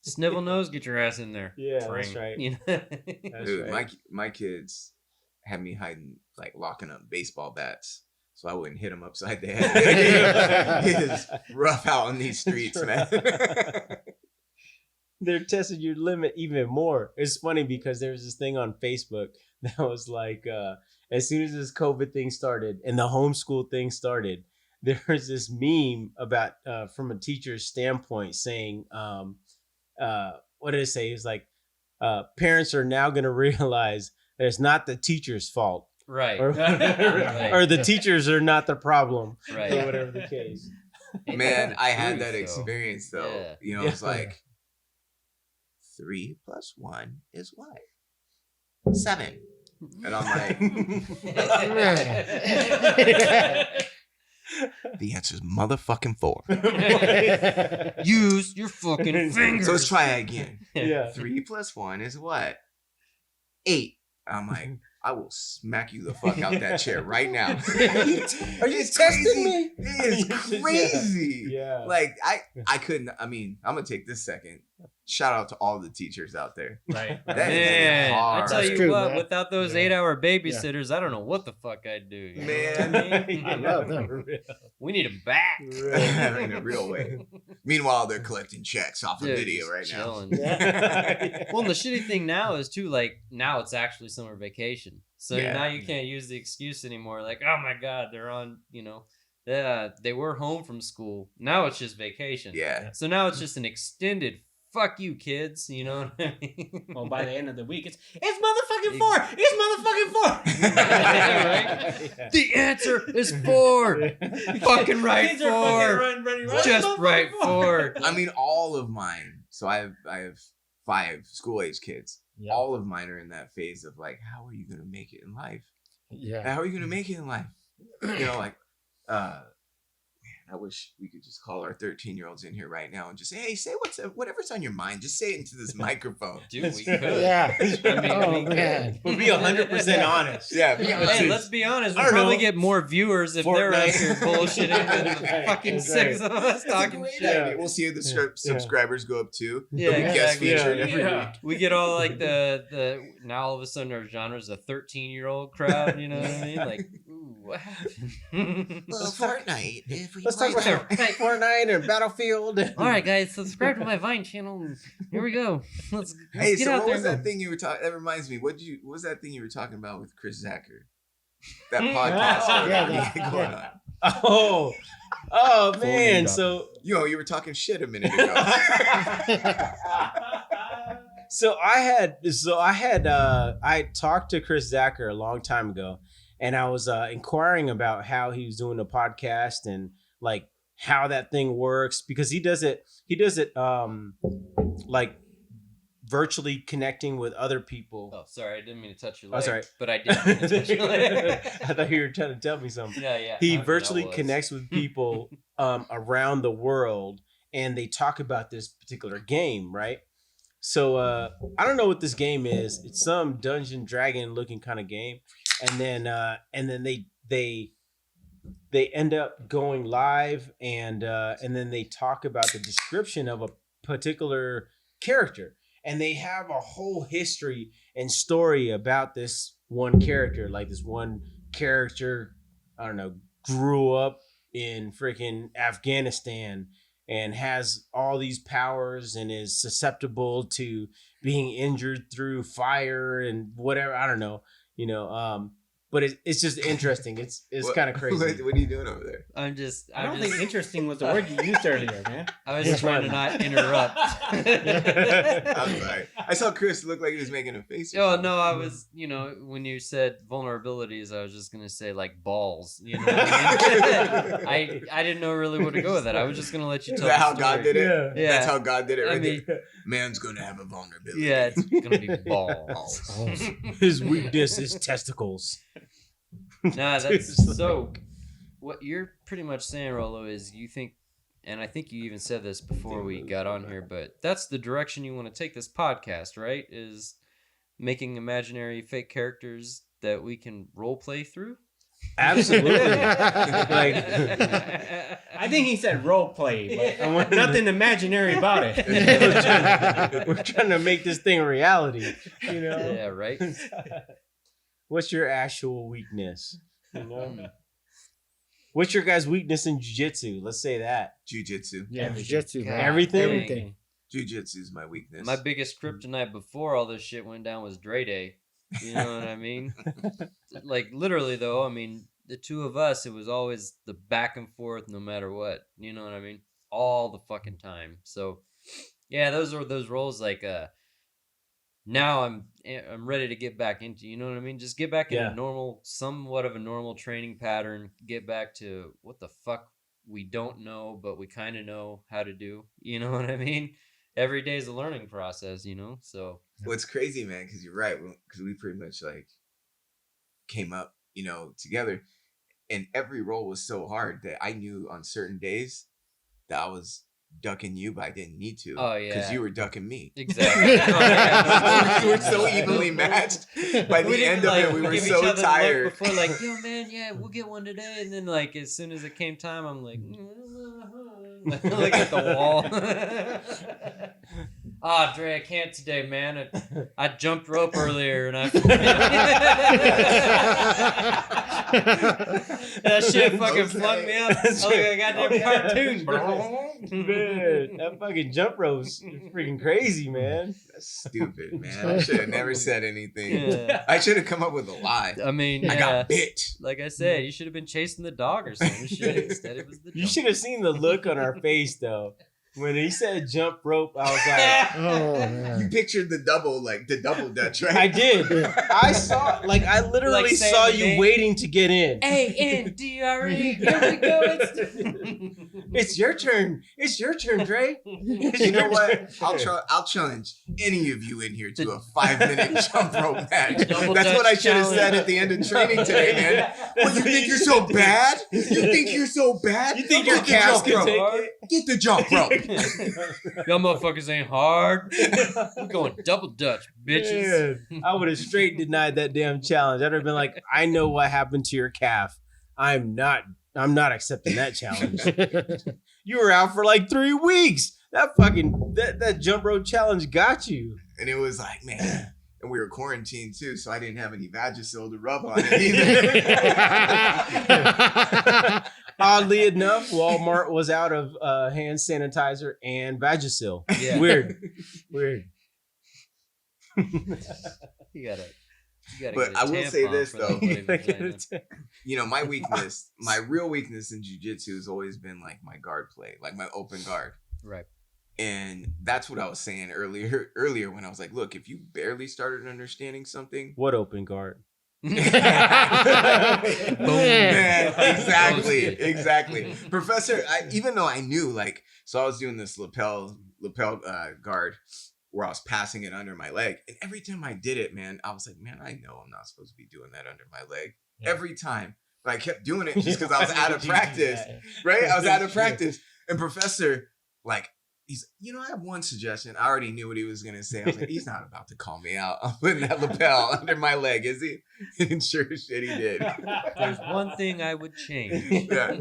Snivel nose, get your ass in there. Yeah, that's right. That's Dude, right. my kids had me hiding, like locking up baseball bats so I wouldn't hit them upside the head. It is rough out on these streets, man. They're testing your limit even more. It's funny because there's this thing on Facebook that was like, as soon as this COVID thing started and the homeschool thing started, there was this meme about from a teacher's standpoint saying, what did it say? It was like, parents are now going to realize that it's not the teacher's fault. Right. Or, Right. or the teachers are not the problem. Right. Or whatever the case. Man, I had that So, experience though. yeah. It's like 3 + 1 is what? 7. And I'm like, the answer is motherfucking 4. Use your fucking fingers. So let's try it again. Yeah. 3 + 1 is what? 8. I'm like, I will smack you the fuck out that chair right now. Are you It's testing crazy. me? It is crazy. Yeah. Like I couldn't. I mean, I'm gonna take this second. Shout out to all the teachers out there. Right. That Man, is I hard. tell That's you true, what, man. without those Yeah. 8-hour babysitters, I don't know what the fuck I'd do. You know Man. what I mean? I love them. For real. We need them back. In a real way. Meanwhile, they're collecting checks off of Dude, video just right chilling. Yeah. Well, and the shitty thing now is too, like, now it's actually summer vacation. So Yeah. now you can't use the excuse anymore. Like, oh my God, they're on, they were home from school. Now it's just vacation. Yeah. So now it's just an extended fuck you, kids. You know what I mean? Well, by the end of the week, it's motherfucking 4. It's motherfucking 4. Yeah. The answer is 4. Fucking right, Kids are 4. running, Just motherfucking right, 4. 4. I mean, all of mine. So I have 5 school age kids. Yeah. All of mine are in that phase of like, how are you gonna make it in life? Yeah. How are you gonna make it in life? Like, man, I wish we could just call our 13-year-olds in here right now and just say, hey, say whatever's on your mind. Just say it into this microphone. Dude, we That's could. right. Yeah. I mean, Oh, we could. man. We'll be 100% honest. Yeah, Hey, let's be honest. I We'll don't probably know. get more viewers if they're out Fortnite. here bullshitting than the Right, fucking that's 6 right. of us That's a talking great shit. idea. We'll see if the subscribers go up too. Yeah, They'll be guest exactly. featured Yeah. every Yeah. week. We get all like the now all of a sudden our genre is a 13-year-old crowd. You know what I mean? Like, ooh, what happened? Well, Fortnite. If we Let's play talk about that- Fortnite and Battlefield. All right, guys, subscribe to my Vine channel. And here we go. Let's Hey, get so out what there. was that thing you were talking? That reminds me. What was that thing you were talking about with Chris Zacher? That podcast. Oh, yeah, that yeah. going on. Oh man! Folding So You were talking shit a minute ago. I talked to Chris Zacher a long time ago, and I was inquiring about how he was doing the podcast and like how that thing works, because he does it like virtually connecting with other people. Oh, sorry, I didn't mean to touch your Oh, leg. sorry. But I did mean to touch your leg. I thought you were trying to tell me something. Yeah. He I virtually was. connects with people around the world, and they talk about this particular game, right? So I don't know what this game is. It's some Dungeon Dragon looking kind of game, and then they end up going live, and then they talk about the description of a particular character, and they have a whole history and story about this one character. Like, this one character, I don't know, grew up in freaking Afghanistan and has all these powers and is susceptible to being injured through fire and whatever. I don't know, but it's just interesting. It's kind of crazy. What are you doing over there? I don't think interesting was the word you used earlier, man. I was just trying to not interrupt. I'm sorry. I saw Chris look like he was making a face. Oh no, I was, when you said vulnerabilities, I was just gonna say like balls. You know what I mean? I didn't know really where to go with that. I was just gonna let you Is tell. that the how story. God did it? Yeah. That's how God did it. Right I mean, there. Man's gonna have a vulnerability. Yeah, it's gonna be balls. His weakness is testicles. Nah, that's so. What you're pretty much saying, Rolo, is you think, and I think you even said this before we got on here, but that's the direction you want to take this podcast, right? Is making imaginary fake characters that we can role play through. Absolutely. I think he said role play, but nothing imaginary about it. We're trying to make this thing a reality, Yeah, right. What's your actual weakness? What's your guys' weakness in jiu-jitsu? Let's say that. Jiu-jitsu. Yeah, jiu-jitsu, God, man. Everything? Everything. Jiu-jitsu is my weakness. My biggest kryptonite before all this shit went down was Dre Day. You know what I mean? Like, literally, though, I mean, the two of us, it was always the back and forth no matter what. You know what I mean? All the fucking time. So, yeah, those are those roles like, now I'm ready to get back into, you know what I mean? Just get back in somewhat of a normal training pattern. Get back to what the fuck we don't know, but we kind of know how to do. You know what I mean? Every day is a learning process, So What's crazy, man, because you're right, because we pretty much like came up, together, and every role was so hard that I knew on certain days that I was ducking you, but I didn't need to. Oh, yeah. Because you were ducking me. Exactly. Oh, yeah. We were so evenly matched. By the end of it, we were so tired. Before, like, yo, man, yeah, we'll get one today. And then, like, as soon as it came time, I'm like, look at the wall. Dre, I can't today, man. I jumped rope earlier, and that shit fucking flung me up. I look like a goddamn cartoon, bro. Man, that fucking jump rope's freaking crazy, man. That's stupid, man. I should have never said anything. Yeah. I should have come up with a lie. I mean, I got bit. Like I said, you should have been chasing the dog or something. Shit. Instead, it was the You jump. should have seen the look on our face, though. When he said jump rope, I was like, Oh, You man. pictured the double dutch, right? I did. I saw, I literally Like saying saw the you name. waiting to get in. A-N-D-R-E. Here we go. It's your turn. It's your turn, Dre. You know what? I'll challenge any of you in here to a 5-minute jump rope match. Double That's Dutch what I should have challenge. said at the end of training today, man. What, you think you're so bad? You think you're so bad? You think Get your the calves jump can rope. take it? Get the jump rope. Y'all motherfuckers ain't hard. We're going double Dutch, bitches. Man, I would have straight denied that damn challenge. I'd have been like, I know what happened to your calf. I'm not accepting that challenge. You were out for like 3 weeks. That jump rope challenge got you. And it was like, man. And we were quarantined too, so I didn't have any Vagisil to rub on it either. Oddly enough, Walmart was out of hand sanitizer and Vagisil. Yeah. Weird. You gotta But get a I will say tampon this, for that though. bloody vagina. My weakness, my real weakness in jiu-jitsu has always been like my guard play, like my open guard. Right. And that's what I was saying earlier when I was like, look, if you barely started understanding something, What open guard? Boom. Man. Man, exactly, Roasted. exactly. Professor, even though I knew, like, so I was doing this lapel guard where I was passing it under my leg, and every time I did it, man, I was like, man, I know I'm not supposed to be doing that under my leg every time, but I kept doing it just because I was out of practice, right? I was out of practice, and Professor, like, he's, I have one suggestion. I already knew what he was going to say. I was like, he's not about to call me out. I'm putting that lapel under my leg, is he? And sure as shit he did. There's one thing I would change. Yeah.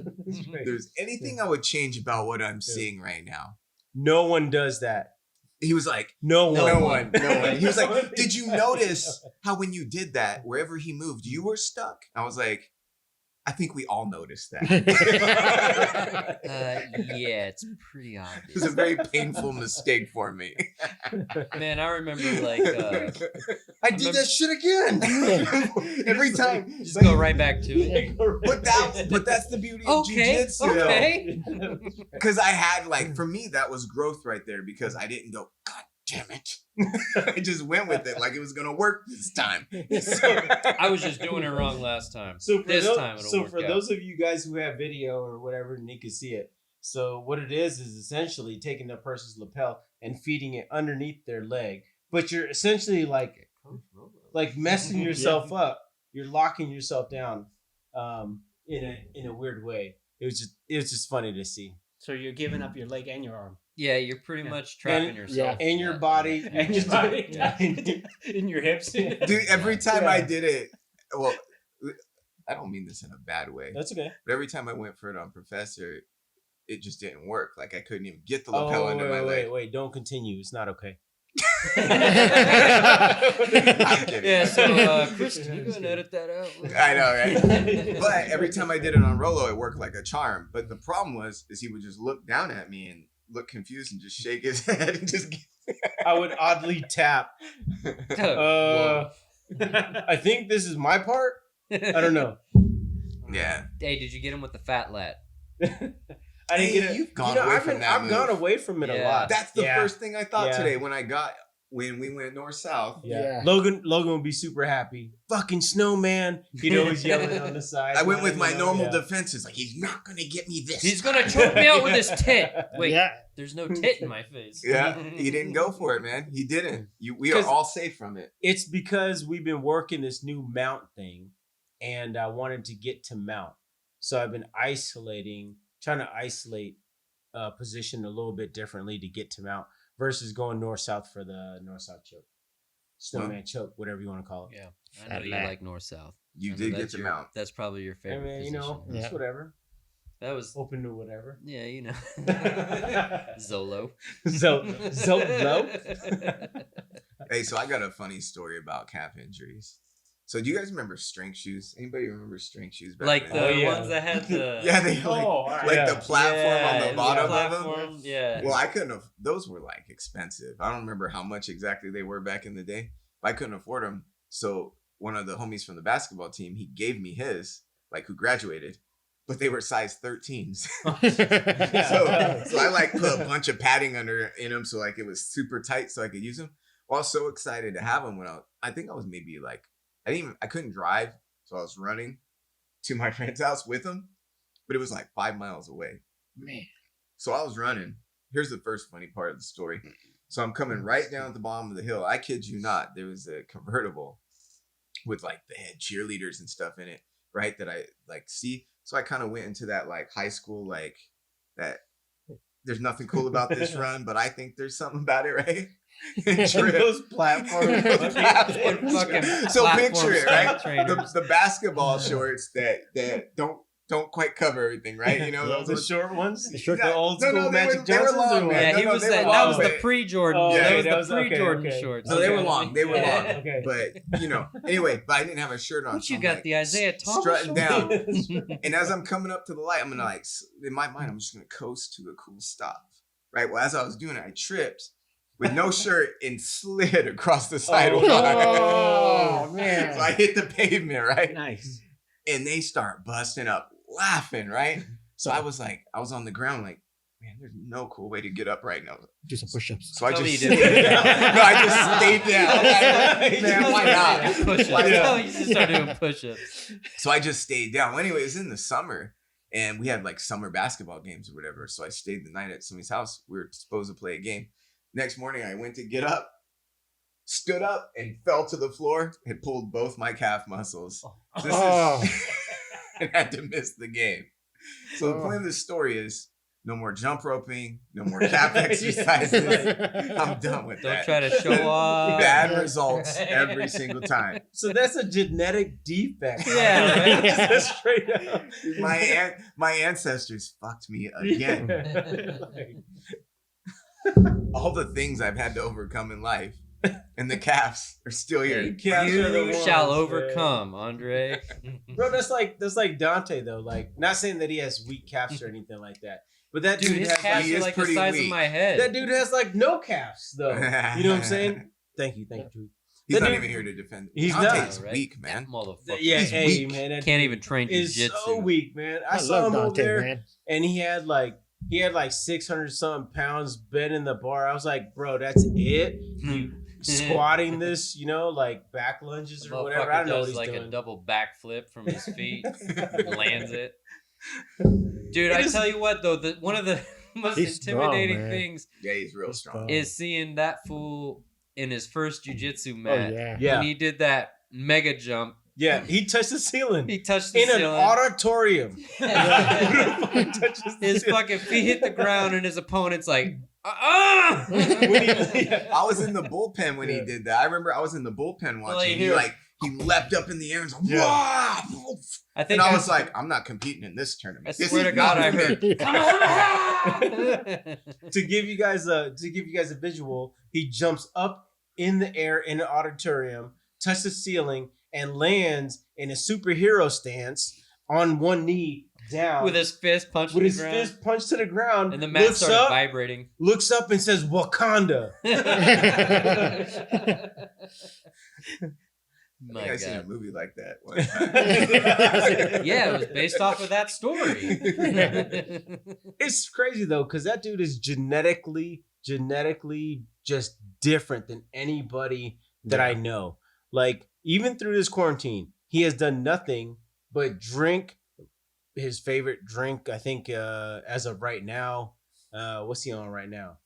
There's anything I would change about what I'm seeing right now. No one does that. He was like, No no one. one. He was like, did you notice how when you did that, wherever he moved, you were stuck? I was like, I think we all noticed that. Yeah, it's pretty It was obvious. a very painful mistake for me. Man, I remember like I did that shit again. Every time. just go right back to it. But that's the beauty of Okay, jiu-jitsu. okay. Because I had, like, for me, that was growth right there because I didn't go, God damn it. I just went with it like it was going to work this time. I was just doing it wrong last time. So for This those, time it'll so work for out. those of you guys who have video or whatever, and you can see it. So what it is essentially taking the person's lapel and feeding it underneath their leg. But you're essentially like messing yourself up. You're locking yourself down in a weird way. It was just funny to see. So you're giving up your leg and your arm. Yeah, you're pretty much trapping And- yourself. And your body. And your body. In your hips. Dude, every time I Yeah. did it, well, I don't mean this in a bad way, That's okay. but every time I went for it on Professor, it just didn't work. Like I couldn't even get the lapel under my leg. Wait, don't continue. It's not okay. I'm kidding. Yeah, so Kristen, you gonna edit that out? I know, right? But every time I did it on Rolo, it worked like a charm. But the problem is he would just look down at me and look confused and just shake his head and just. I would oddly tap. Whoa. I think this is my part. I don't know. Yeah. Hey, did you get him with the fat lat? I didn't Hey, get it. you've gone away from that I've gone move. away from it a Yeah. lot. That's the Yeah. first thing I thought Yeah. today when we went north south. Yeah. Yeah. Logan would be super happy. Fucking snowman. He'd always yelling on the side. I went with my normal Yeah. defenses. Like, he's not going to get me this. He's gonna choke me out with his tit. Wait, Yeah. there's no tit in my face. Yeah, he didn't go for it, man. He didn't. We are 'Cause- all safe from it. It's because we've been working this new mount thing, and I wanted to get to mount. So I've been trying to isolate position a little bit differently to get to mount versus going north-south for the north-south choke. Snowman choke, whatever you want to call it. Yeah, I know you like north south. You I know did get that's to your- mount. That's probably your I favorite. mean, position. Yeah. it's whatever. That was Open to whatever. yeah, you know. Zolo. Zolo? Hey, so I got a funny story about calf injuries. So do you guys remember strength shoes? Anybody remember strength shoes back Like then? the Oh, yeah. ones that had the Yeah, they like, all right. like Yeah. the platform on Yeah, the bottom of them. platform, yeah. Well, I couldn't have. Those were like expensive. I don't remember how much exactly they were back in the day. But I couldn't afford them. So one of the homies from the basketball team, he gave me his, like who graduated, but they were size 13s. So I like put a bunch of padding in them, so like it was super tight, so I could use them. Well, I was so excited to have them when I think I was maybe like I couldn't drive, so I was running to my friend's house with them, but it was like 5 miles away. Man. So I was running. Here's the first funny part of the story. So I'm coming right down at the bottom of the hill. I kid you not. There was a convertible with like the head cheerleaders and stuff in it, right? That I like see. So I kind of went into that like high school, like that. There's nothing cool about this run, but I think there's something about it, right? And trip. Those platforms. Those platforms. Fucking So platform picture it, right? strength trainers. The basketball shorts that don't quite cover everything, right? You know, the short ones. Short- The old No, school no, they Magic were Johnsons long, or man. what? Yeah, No, he no, was they that. were That long, was the but- pre-Jordan. Oh, that okay, was that the was- okay, pre-Jordan okay. shorts. So they were Okay. long. They were Yeah, long. okay. But anyway, but I didn't have a shirt on. What so you I'm, got? like, The Isaiah Thomas strutting shorts? down. And as I'm coming up to the light, I'm gonna like in my mind, I'm just gonna coast to a cool stop. Right. Well, as I was doing it, I tripped with no shirt and slid across the sidewalk. Oh, man. So I hit the pavement, right? Nice. And they start busting up laughing, right? So I was on the ground like, man, there's no cool way to get up right now. Do some push-ups. So I Tell me just you did. no, I just stayed down. Man, why not? Push-ups. Why not? Oh, you just start doing push-ups. So I just stayed down. Well, anyway, it was in the summer, and we had like summer basketball games or whatever. So I stayed the night at somebody's house. We were supposed to play a game. Next morning, I went to get up, stood up, and fell to the floor and pulled both my calf muscles. This is, and had to miss the game. So the point of this story is no more jump roping, no more calf exercises. I'm done with Don't that. try to show off. Bad results every single time. So that's a genetic defect. Yeah, right? That's straight up. My ancestors fucked me again. All the things I've had to overcome in life, and the calves are still here. Calves are the You ones, shall man. overcome, Andre. Bro, that's like Dante though. Like, not saying that he has weak calves or anything like that, but that Dude, dude his has calves he are is like the pretty size weak. of my head. that dude has like no calves though. You know what I'm saying? Thank you, Drew. He's That not dude- even here to defend. He's Dante's not, right? weak, man. Motherfucker. Yeah, He's hey weak. man, that Can't dude even train is jiu-jitsu. so weak, man. I I saw love him over Dante, there, man. and he had like 600 something pounds bent in the bar. I was like, bro, that's it. You squatting this, like back lunges or whatever. I don't know what does he's like doing. a double backflip from his feet, lands it. Dude, It I is- tell you what though, one of the most He's strong, intimidating man. things Yeah, he's real strong. is seeing that fool in his first jujitsu Oh mat. yeah. Yeah, When he did that mega jump, yeah. He touched the ceiling he touched the in an ceiling. auditorium. His fucking feet hit the ground, and his opponent's like, When he- I was in the bullpen when he Yeah. did that. I remember I was in the bullpen Well, watching. you hear- He leapt up in the air and was like, Yeah. "Wah!" I think And I was like, I'm not competing in this tournament. I This swear is to God, not I for me." heard. to give you guys a visual, he jumps up in the air in an auditorium, touches the ceiling, and lands in a superhero stance on one knee down with his fist punched with the his ground, fist punched to the ground, and the mat looks started up, vibrating. looks up and says Wakanda. I My think I seen a God. movie like that one time. Yeah, it was based off of that story. It's crazy though, because that dude is genetically just different than anybody that I know. Like, even through this quarantine, he has done nothing but drink his favorite drink. I think as of right now, what's he on right now?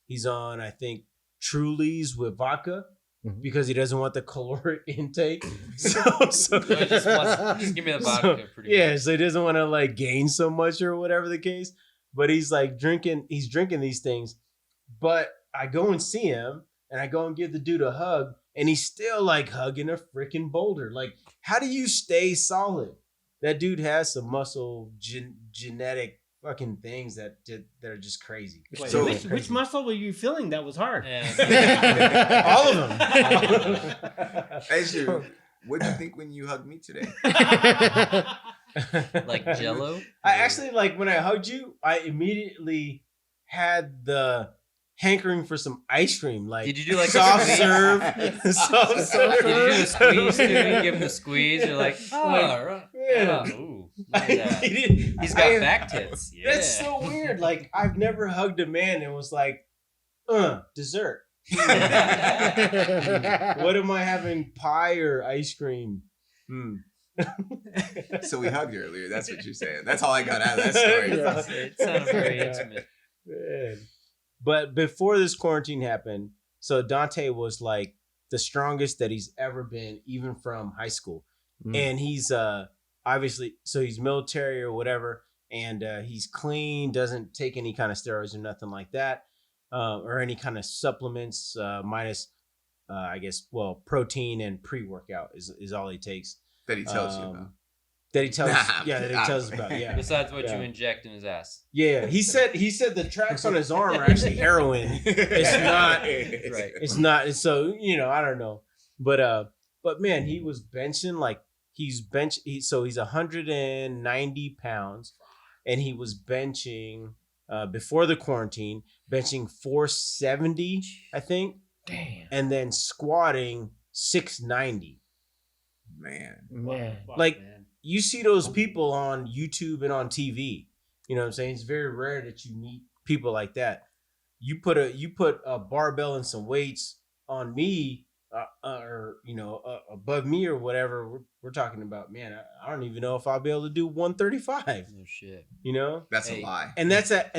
He's on, I think, Truly's with vodka. Mhm. Because he doesn't want the caloric intake. So So he just give me the vodka. Pretty yeah, much. so he doesn't want to like gain so much or whatever the case. But he's like drinking these things. But I go and see him and I go and give the dude a hug, and he's still like hugging a freaking boulder. Like, how do you stay solid? That dude has some muscle genetic fucking things that are just crazy. Wait, So- which muscle were you feeling that was hard? Yeah. All of them. Hey, Stu, what'd you think when you hugged me today? Like Jello. I actually, like, when I hugged you, I immediately had the hankering for some ice cream. Like, Did you do like a soft squeeze? serve? Soft serve. Did you do a squeeze too? You give him the squeeze. You're like, oh, right. Yeah. Oh, ooh, look at that. He did- He's got I- back tits. Yeah. That's so weird. Like, I've never hugged a man and was like, dessert. What am I having? Pie or ice cream? So we hugged earlier. That's what you're saying. That's all I got out of that story. Yeah. It sounded very intimate. Man. But before this quarantine happened, so Dante was like the strongest that he's ever been, even from high school. Mm. And he's obviously, so he's military or whatever, and he's clean, doesn't take any kind of steroids or nothing like that, or any kind of supplements, minus I guess, well, protein and pre-workout is all he takes. That he tells you about. That he tells, Nah, yeah, that he tells us about, yeah. Besides what Yeah. you inject in his ass. Yeah, he said the tracks on his arm are actually heroin. It's not. Right. It's not. And so, I don't know. But man, he was benching like he's 190 pounds, and he was benching before the quarantine, benching 470, I think, Damn. and then squatting 690. Man. Man. Like, you see those people on YouTube and on TV. You know what I'm saying? It's very rare that you meet people like that. You put a barbell and some weights on me, or above me or whatever. We're talking about, man. I don't even know if I'll be able to do 135. No shit. That's Hey. a lie. And that's a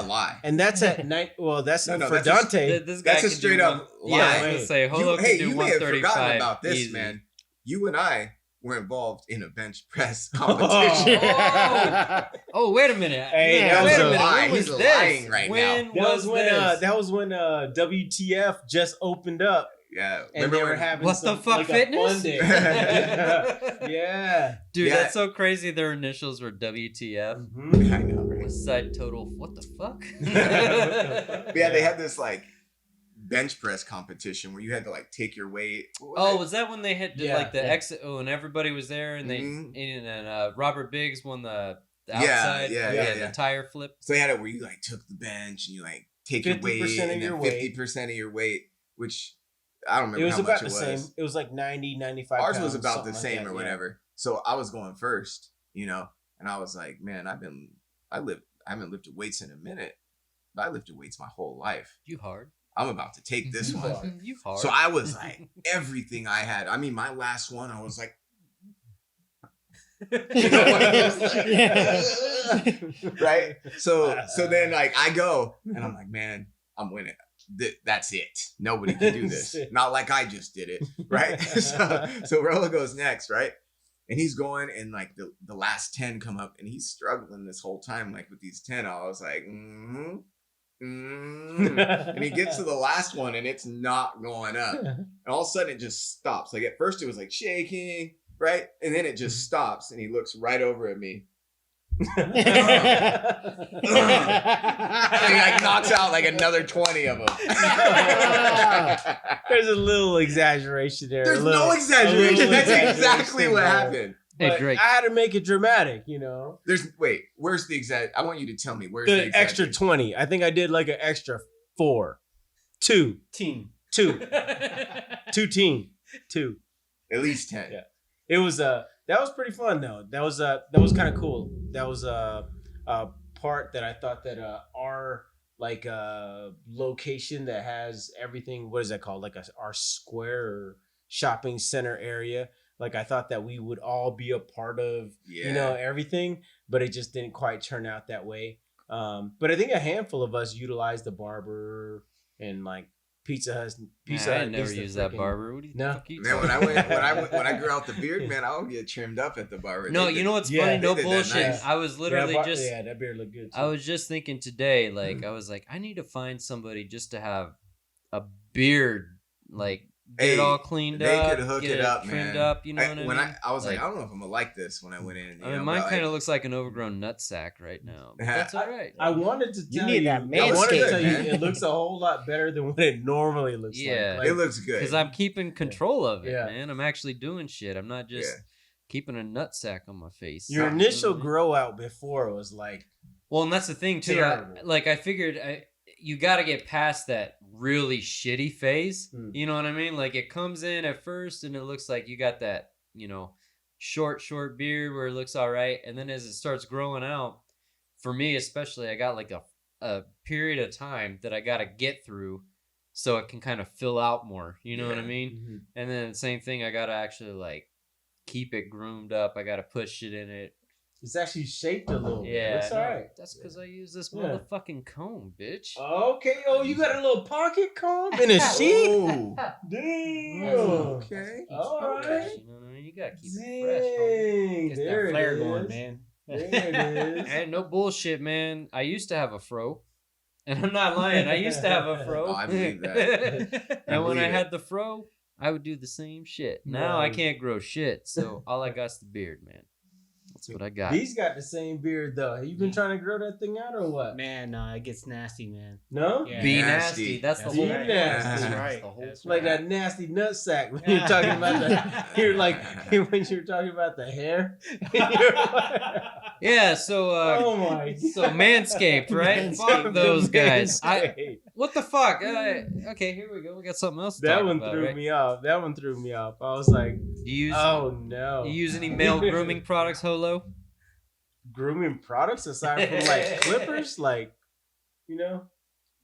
lie. And that's at night. Well, that's No, for that's Dante. This guy That's a can do straight up Yeah, I was lie. gonna say Holo can do You may have 135. forgotten about this, easy. man. You and I were involved in a bench press competition. Oh, wait a minute. Hey, Yeah, that was wait a a minute. lie. When was He's this? lying right now. When that was was when WTF just opened up, Yeah. and they were having What the fuck, like a fitness? fun day. Yeah. Dude, Yeah. that's so crazy. Their initials were WTF. Mhm. I know, right? West Side Total. What the fuck? Yeah, they had this like bench press competition where you had to like take your weight. Oh, was that when they had did Yeah. like the exit? Oh, and everybody was there, and they Mhm. and Robert Biggs won the Yeah, outside. yeah. the tire flip. So they had it where you like took the bench and you like take your 50% weight of and your then weight. 50% of your weight, which I don't It remember was how about much the it was. same. It was like 90, 95 Ours pounds, was about something the like same that, or yeah. whatever. So I was going first, and I was like, man, I haven't lifted weights in a minute, but I lifted weights my whole life. You hard. I'm about to take this one. You hard. So I was like, everything I had. I mean, my last one, I was like, you know what I was like? Right? So then like I go and I'm like, man, I'm winning. That's it. Nobody can do this. Not like I just did it. Right? so Rolo goes next, right? And he's going and like the last 10 come up and he's struggling this whole time, like with these 10. I was like, and he gets to the last one and it's not going up. And all of a sudden it just stops. Like at first it was like shaking, right? And then it just stops and he looks right over at me. And he like knocks out like another 20 of them. There's a little exaggeration there. There's a little, no exaggeration. That's exactly what there. happened. Hey, But Drake. I had to make it dramatic, Where's the exact? I want you to tell me where's The the extra exaggeration? 20. I think I did like an extra 4. 2. Team. 2. 2. At least 10. Yeah. It was that was pretty fun though. That was kind of cool. That was a part that I thought that our like location that has everything, what is that called? Like our square or shopping center area. Like I thought that we would all be a part of, Yeah. everything, but it just didn't quite turn out that way. But I think a handful of us utilized the barber and like Pizza Hut. I ain't never used that barber. What do you No. fuck you Man, when talking when I grew out the beard, man, I would get trimmed up at the barber. No, They you did- know what's Yeah, funny? they No did that bullshit. nice. I was literally just that beard looked good. I was just thinking today, like I was like, I need to find somebody just to have a beard, like get Hey, it all cleaned they up, could hook get it up, trimmed man. up. You know what I mean? When I was like, Like- I don't know if I'm gonna like this when I went in. I mean, mine kind of looks like an overgrown nutsack right now. But that's all right. I wanted to You tell need you. that I wanted to Manscaped, tell you, man. it looks a whole lot better than what it normally looks Yeah. like. it looks good. Because I'm keeping control of it, Yeah. man. I'm actually doing shit. I'm not just Yeah. keeping a nutsack on my face. Your You know initial what I mean? grow out before was like, Well, and that's the thing too. Terrible. I figured you got to get past that really shitty phase. Hmm. You know what I mean? Like it comes in at first, and it looks like you got that, short beard where it looks all right, and then as it starts growing out, for me especially, I got like a period of time that I got to get through, so it can kind of fill out more. You know what I Yeah. mean? And then the same thing, I got to actually like keep it groomed up. I got to put shit in it. it's actually shaped a little bit. Yeah, It's all right. That's because I use this Yeah. motherfucking comb, bitch. Okay. Oh, you got a little pocket comb in a sheet? Oh, Damn. okay. All Fresh, right. you know what I mean? You gotta keep it fresh, homie. Dang. Get There that it flair is. going, man. There it is. And no bullshit, man. I used to have a fro. And I'm not lying. I used to have a fro. Oh, I believe that. And when I believe it. had the fro, I would do the same shit. Now I Nice. can't grow shit. So all I got's the beard, man. That's what I got. He's got the same beard though. Have you been trying to grow that thing out or what? Man, it gets nasty, man. No? Yeah. Be Nasty. nasty. That's the That's whole Be right. nasty. That's That's right. the whole That's Like right. that nasty nutsack when you're talking about the you're like when you're talking about the hair. Yeah, so oh my so Manscaped, right? Manscaped. Fuck those guys. Manscaped. What the fuck? Okay, here we go. We got something else to That talk one about, threw right? me off. That one threw me off. I was like, Do you use oh no. do you use any male grooming products, Holo? Grooming products aside from like clippers? Like You know?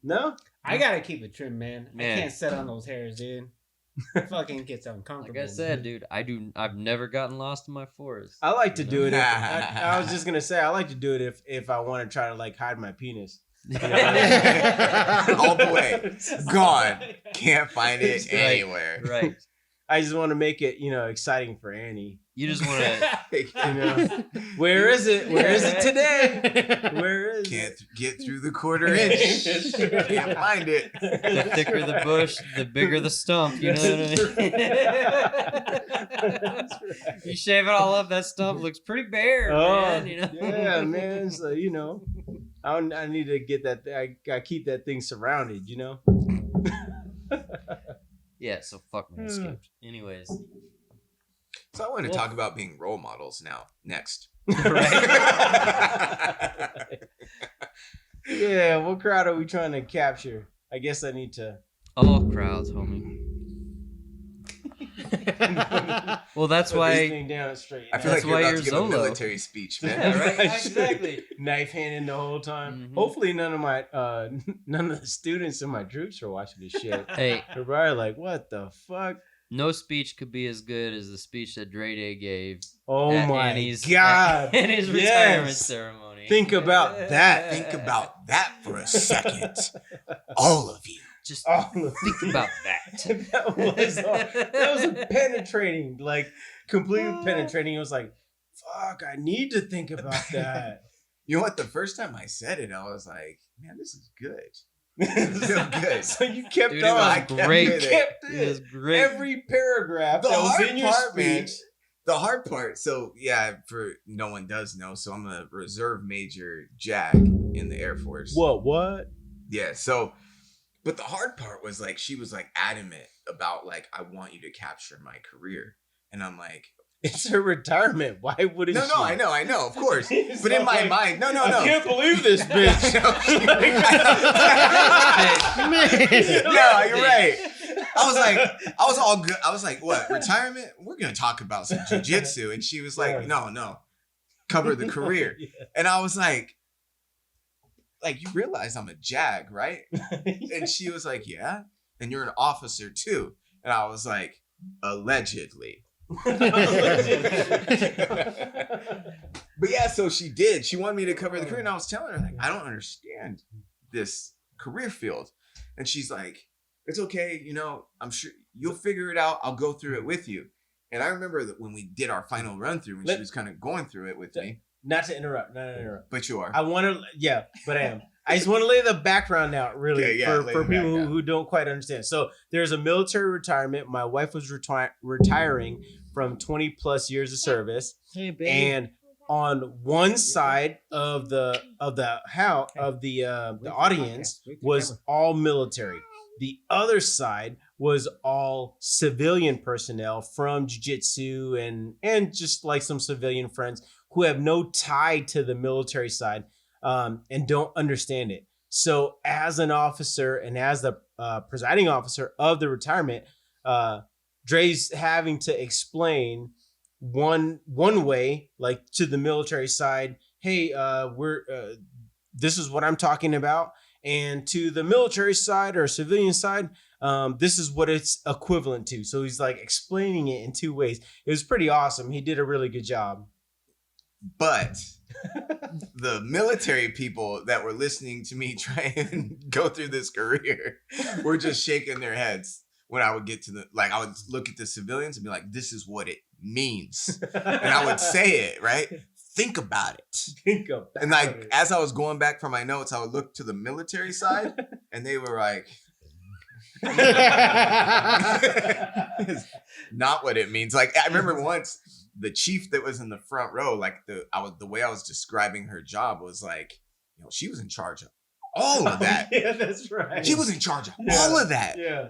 No? I gotta keep it trim, man. Man. I can't sit on those hairs, dude. Fucking gets uncomfortable. Like I said, dude, I've never gotten lost in my forest. I like to You do know? it. I was just gonna say I like to do it if I want to try to like hide my penis. All the way. Gone. Can't find it Right. anywhere. Right. I just want to make it, exciting for Annie. You just want to. You know, where is it? Where is it today? Where is Can't it? get through the quarter inch. Can't find it. The thicker the bush, the bigger the stump. You know what I mean? You shave it all up, that stump looks pretty bare, man. You know? Yeah, man. So I need to get that. I gotta keep that thing surrounded. Yeah. So fuck Manscaped. Anyways, So I want to talk about being role models now. Next. Yeah. What crowd are we trying to capture? I guess I need to. all crowds, homie. Well, that's put this why. thing down straight. I feel That's like you're why about to you're give a Zolo. military speech, man. Yeah, right. I should. Exactly. Knife handing the whole time. Mhm. Hopefully, none of the students in my troops are watching this shit. Hey, They're probably like, "What the fuck?" no speech could be as good as the speech that Dre Day gave Oh at my Annie's, god! at his retirement Yes. ceremony. Think about that. Think about that for a second. All of you. Just All of think about that. that was a penetrating, like completely penetrating. It was like, fuck, I need to think about that. You know what? The first time I said it, I was like, man, this is good. This is real good. So you kept Dude, it on. was I kept great. with You it. kept It was it. great. Every paragraph The that was hard in your part, man. speech. The hard part. So yeah, for no one does know. So I'm a reserve major JAG in the Air Force. What? Yeah. So, but the hard part was like she was like adamant about like I want you to capture my career, and I'm like, It's her retirement. Why wouldn't no, she? I know, of course. It's But in my like, mind, no. I can't believe this bitch. No, you're right. I was all good. I was like, what, retirement? We're going to talk about some jujitsu. And she was like, no, cover the career. Yeah. And I was like, you realize I'm a JAG, right? And she was like, yeah. And you're an officer too. And I was like, allegedly. But yeah, so she did. She wanted me to cover the career. And I was telling her, like, I don't understand this career field. And she's like, it's okay. I'm sure you'll figure it out. I'll go through it with you. And I remember that when we did our final run through, when she was kind of going through it with me. Not to interrupt. But you are. I want to, but I am. I just want to lay the background out, really, Okay, yeah, lay for the people background. who don't quite understand. So there's a military retirement. My wife was retiring from 20 plus years of service, and on one side of the audience was all military. The other side was all civilian personnel from jiu-jitsu and just like some civilian friends who have no tie to the military side and don't understand it. So as an officer and as the presiding officer of the retirement, Dre's having to explain one way, like to the military side, hey, this is what I'm talking about. And to the military side or civilian side, this is what it's equivalent to. So he's like explaining it in two ways. It was pretty awesome. He did a really good job. But the military people that were listening to me try and go through this career were just shaking their heads when I would get to I would look at the civilians and be like, this is what it means. And I would say it, right? Think about it. Think about And like, it. as I was going back for my notes, I would look to the military side and they were like, not what it means. Like, I remember once the chief that was in the front row, like the way I was describing her job was like, she was in charge of all of that. Yeah, that's right. She was in charge of Yeah. all of that. Yeah.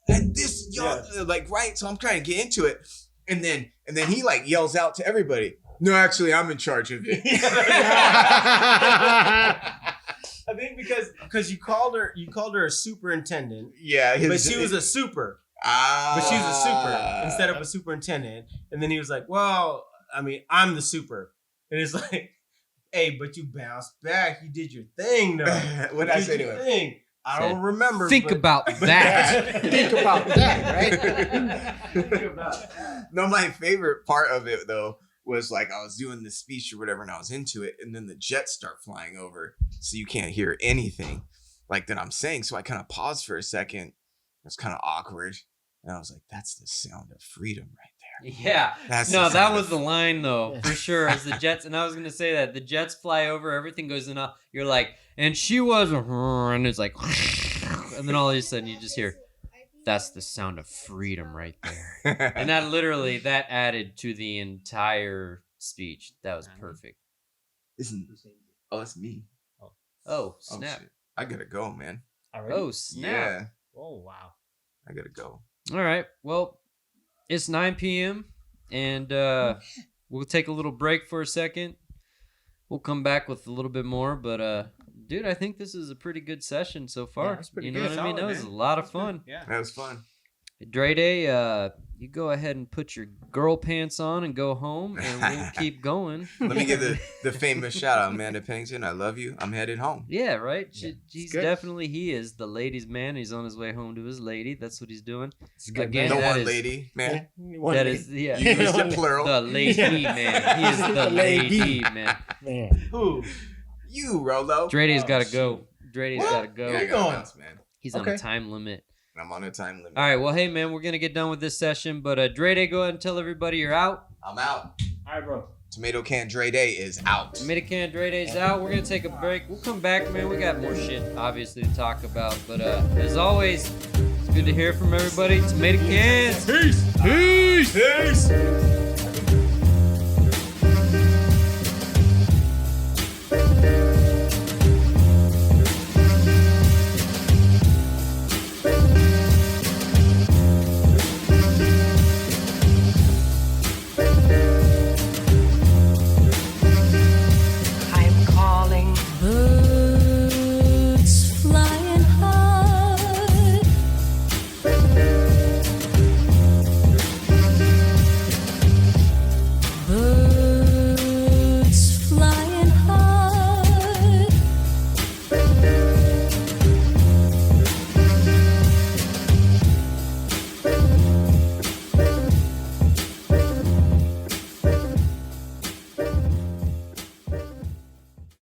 And this, y'all, right? So I'm trying to get into it. And then he like yells out to everybody, no, actually, I'm in charge of it. I think because you called her a superintendent, Yeah. but she was a super. But she was a super instead of a superintendent. And then he was like, well, I mean, I'm the super. And it's like, Hey, but you bounced back. You did your thing, though. What did I You say did to your him? thing. I Said, don't remember. Think but- about that. Think about that, right? Think about that. No, my favorite part of it though was like I was doing the speech or whatever, and I was into it, and then the jets start flying over, so you can't hear anything like that I'm saying. So I kind of paused for a second. It was kind of awkward, and I was like, "That's the sound of freedom right there." Yeah. That's No, the that sound was of- the line though, Yeah. for sure. As the jets, and I was gonna say that the jets fly over, everything goes in. You're like, and she was, and it's like, and then all of a sudden you just hear, that's the sound of freedom right there. And that literally that added to the entire speech. That was perfect. Isn't? Oh, it's me. Oh Oh, snap! shit. I gotta go, man. Already? Oh snap! Yeah, Oh wow. I gotta go. All right. Well, it's 9 p.m. and we'll take a little break for a second. We'll come back with a little bit more, but dude, I think this is a pretty good session so far. it's pretty you know good. what I mean? Solid, That was a man. lot of That's good. fun. Yeah. That was fun. Dre Day, you go ahead and put your girl pants on and go home, and we'll keep going. Let me give the famous shout out, Amanda Pennington. I love you. I'm headed home. Yeah, right. Yeah, He's good. definitely he is the ladies' man. He's on his way home to his lady. That's what he's doing. It's good, Again, No man. that one is- lady, man. One That day. is yeah. You used One it day. plural. The lady man. He is the The lady lady. man. Man. Who? You, Rolo. Dre Day's Oh, got to shoot. go. Dre Day's What? got to go. Yeah, I Where you gotta going? bounce, man. He's on Okay. a time limit. I'm on a time limit. All right. Well, hey man, we're gonna get done with this session, but Dre Day, go ahead and tell everybody you're out. I'm out. All right, bro. Tomato Can Dre Day is out. Dominican Dre Day's out. We're gonna take a break. We'll come back, man. We got more shit obviously to talk about, but as always, it's good to hear from everybody. Tomato Cans. Peace. Peace. Peace.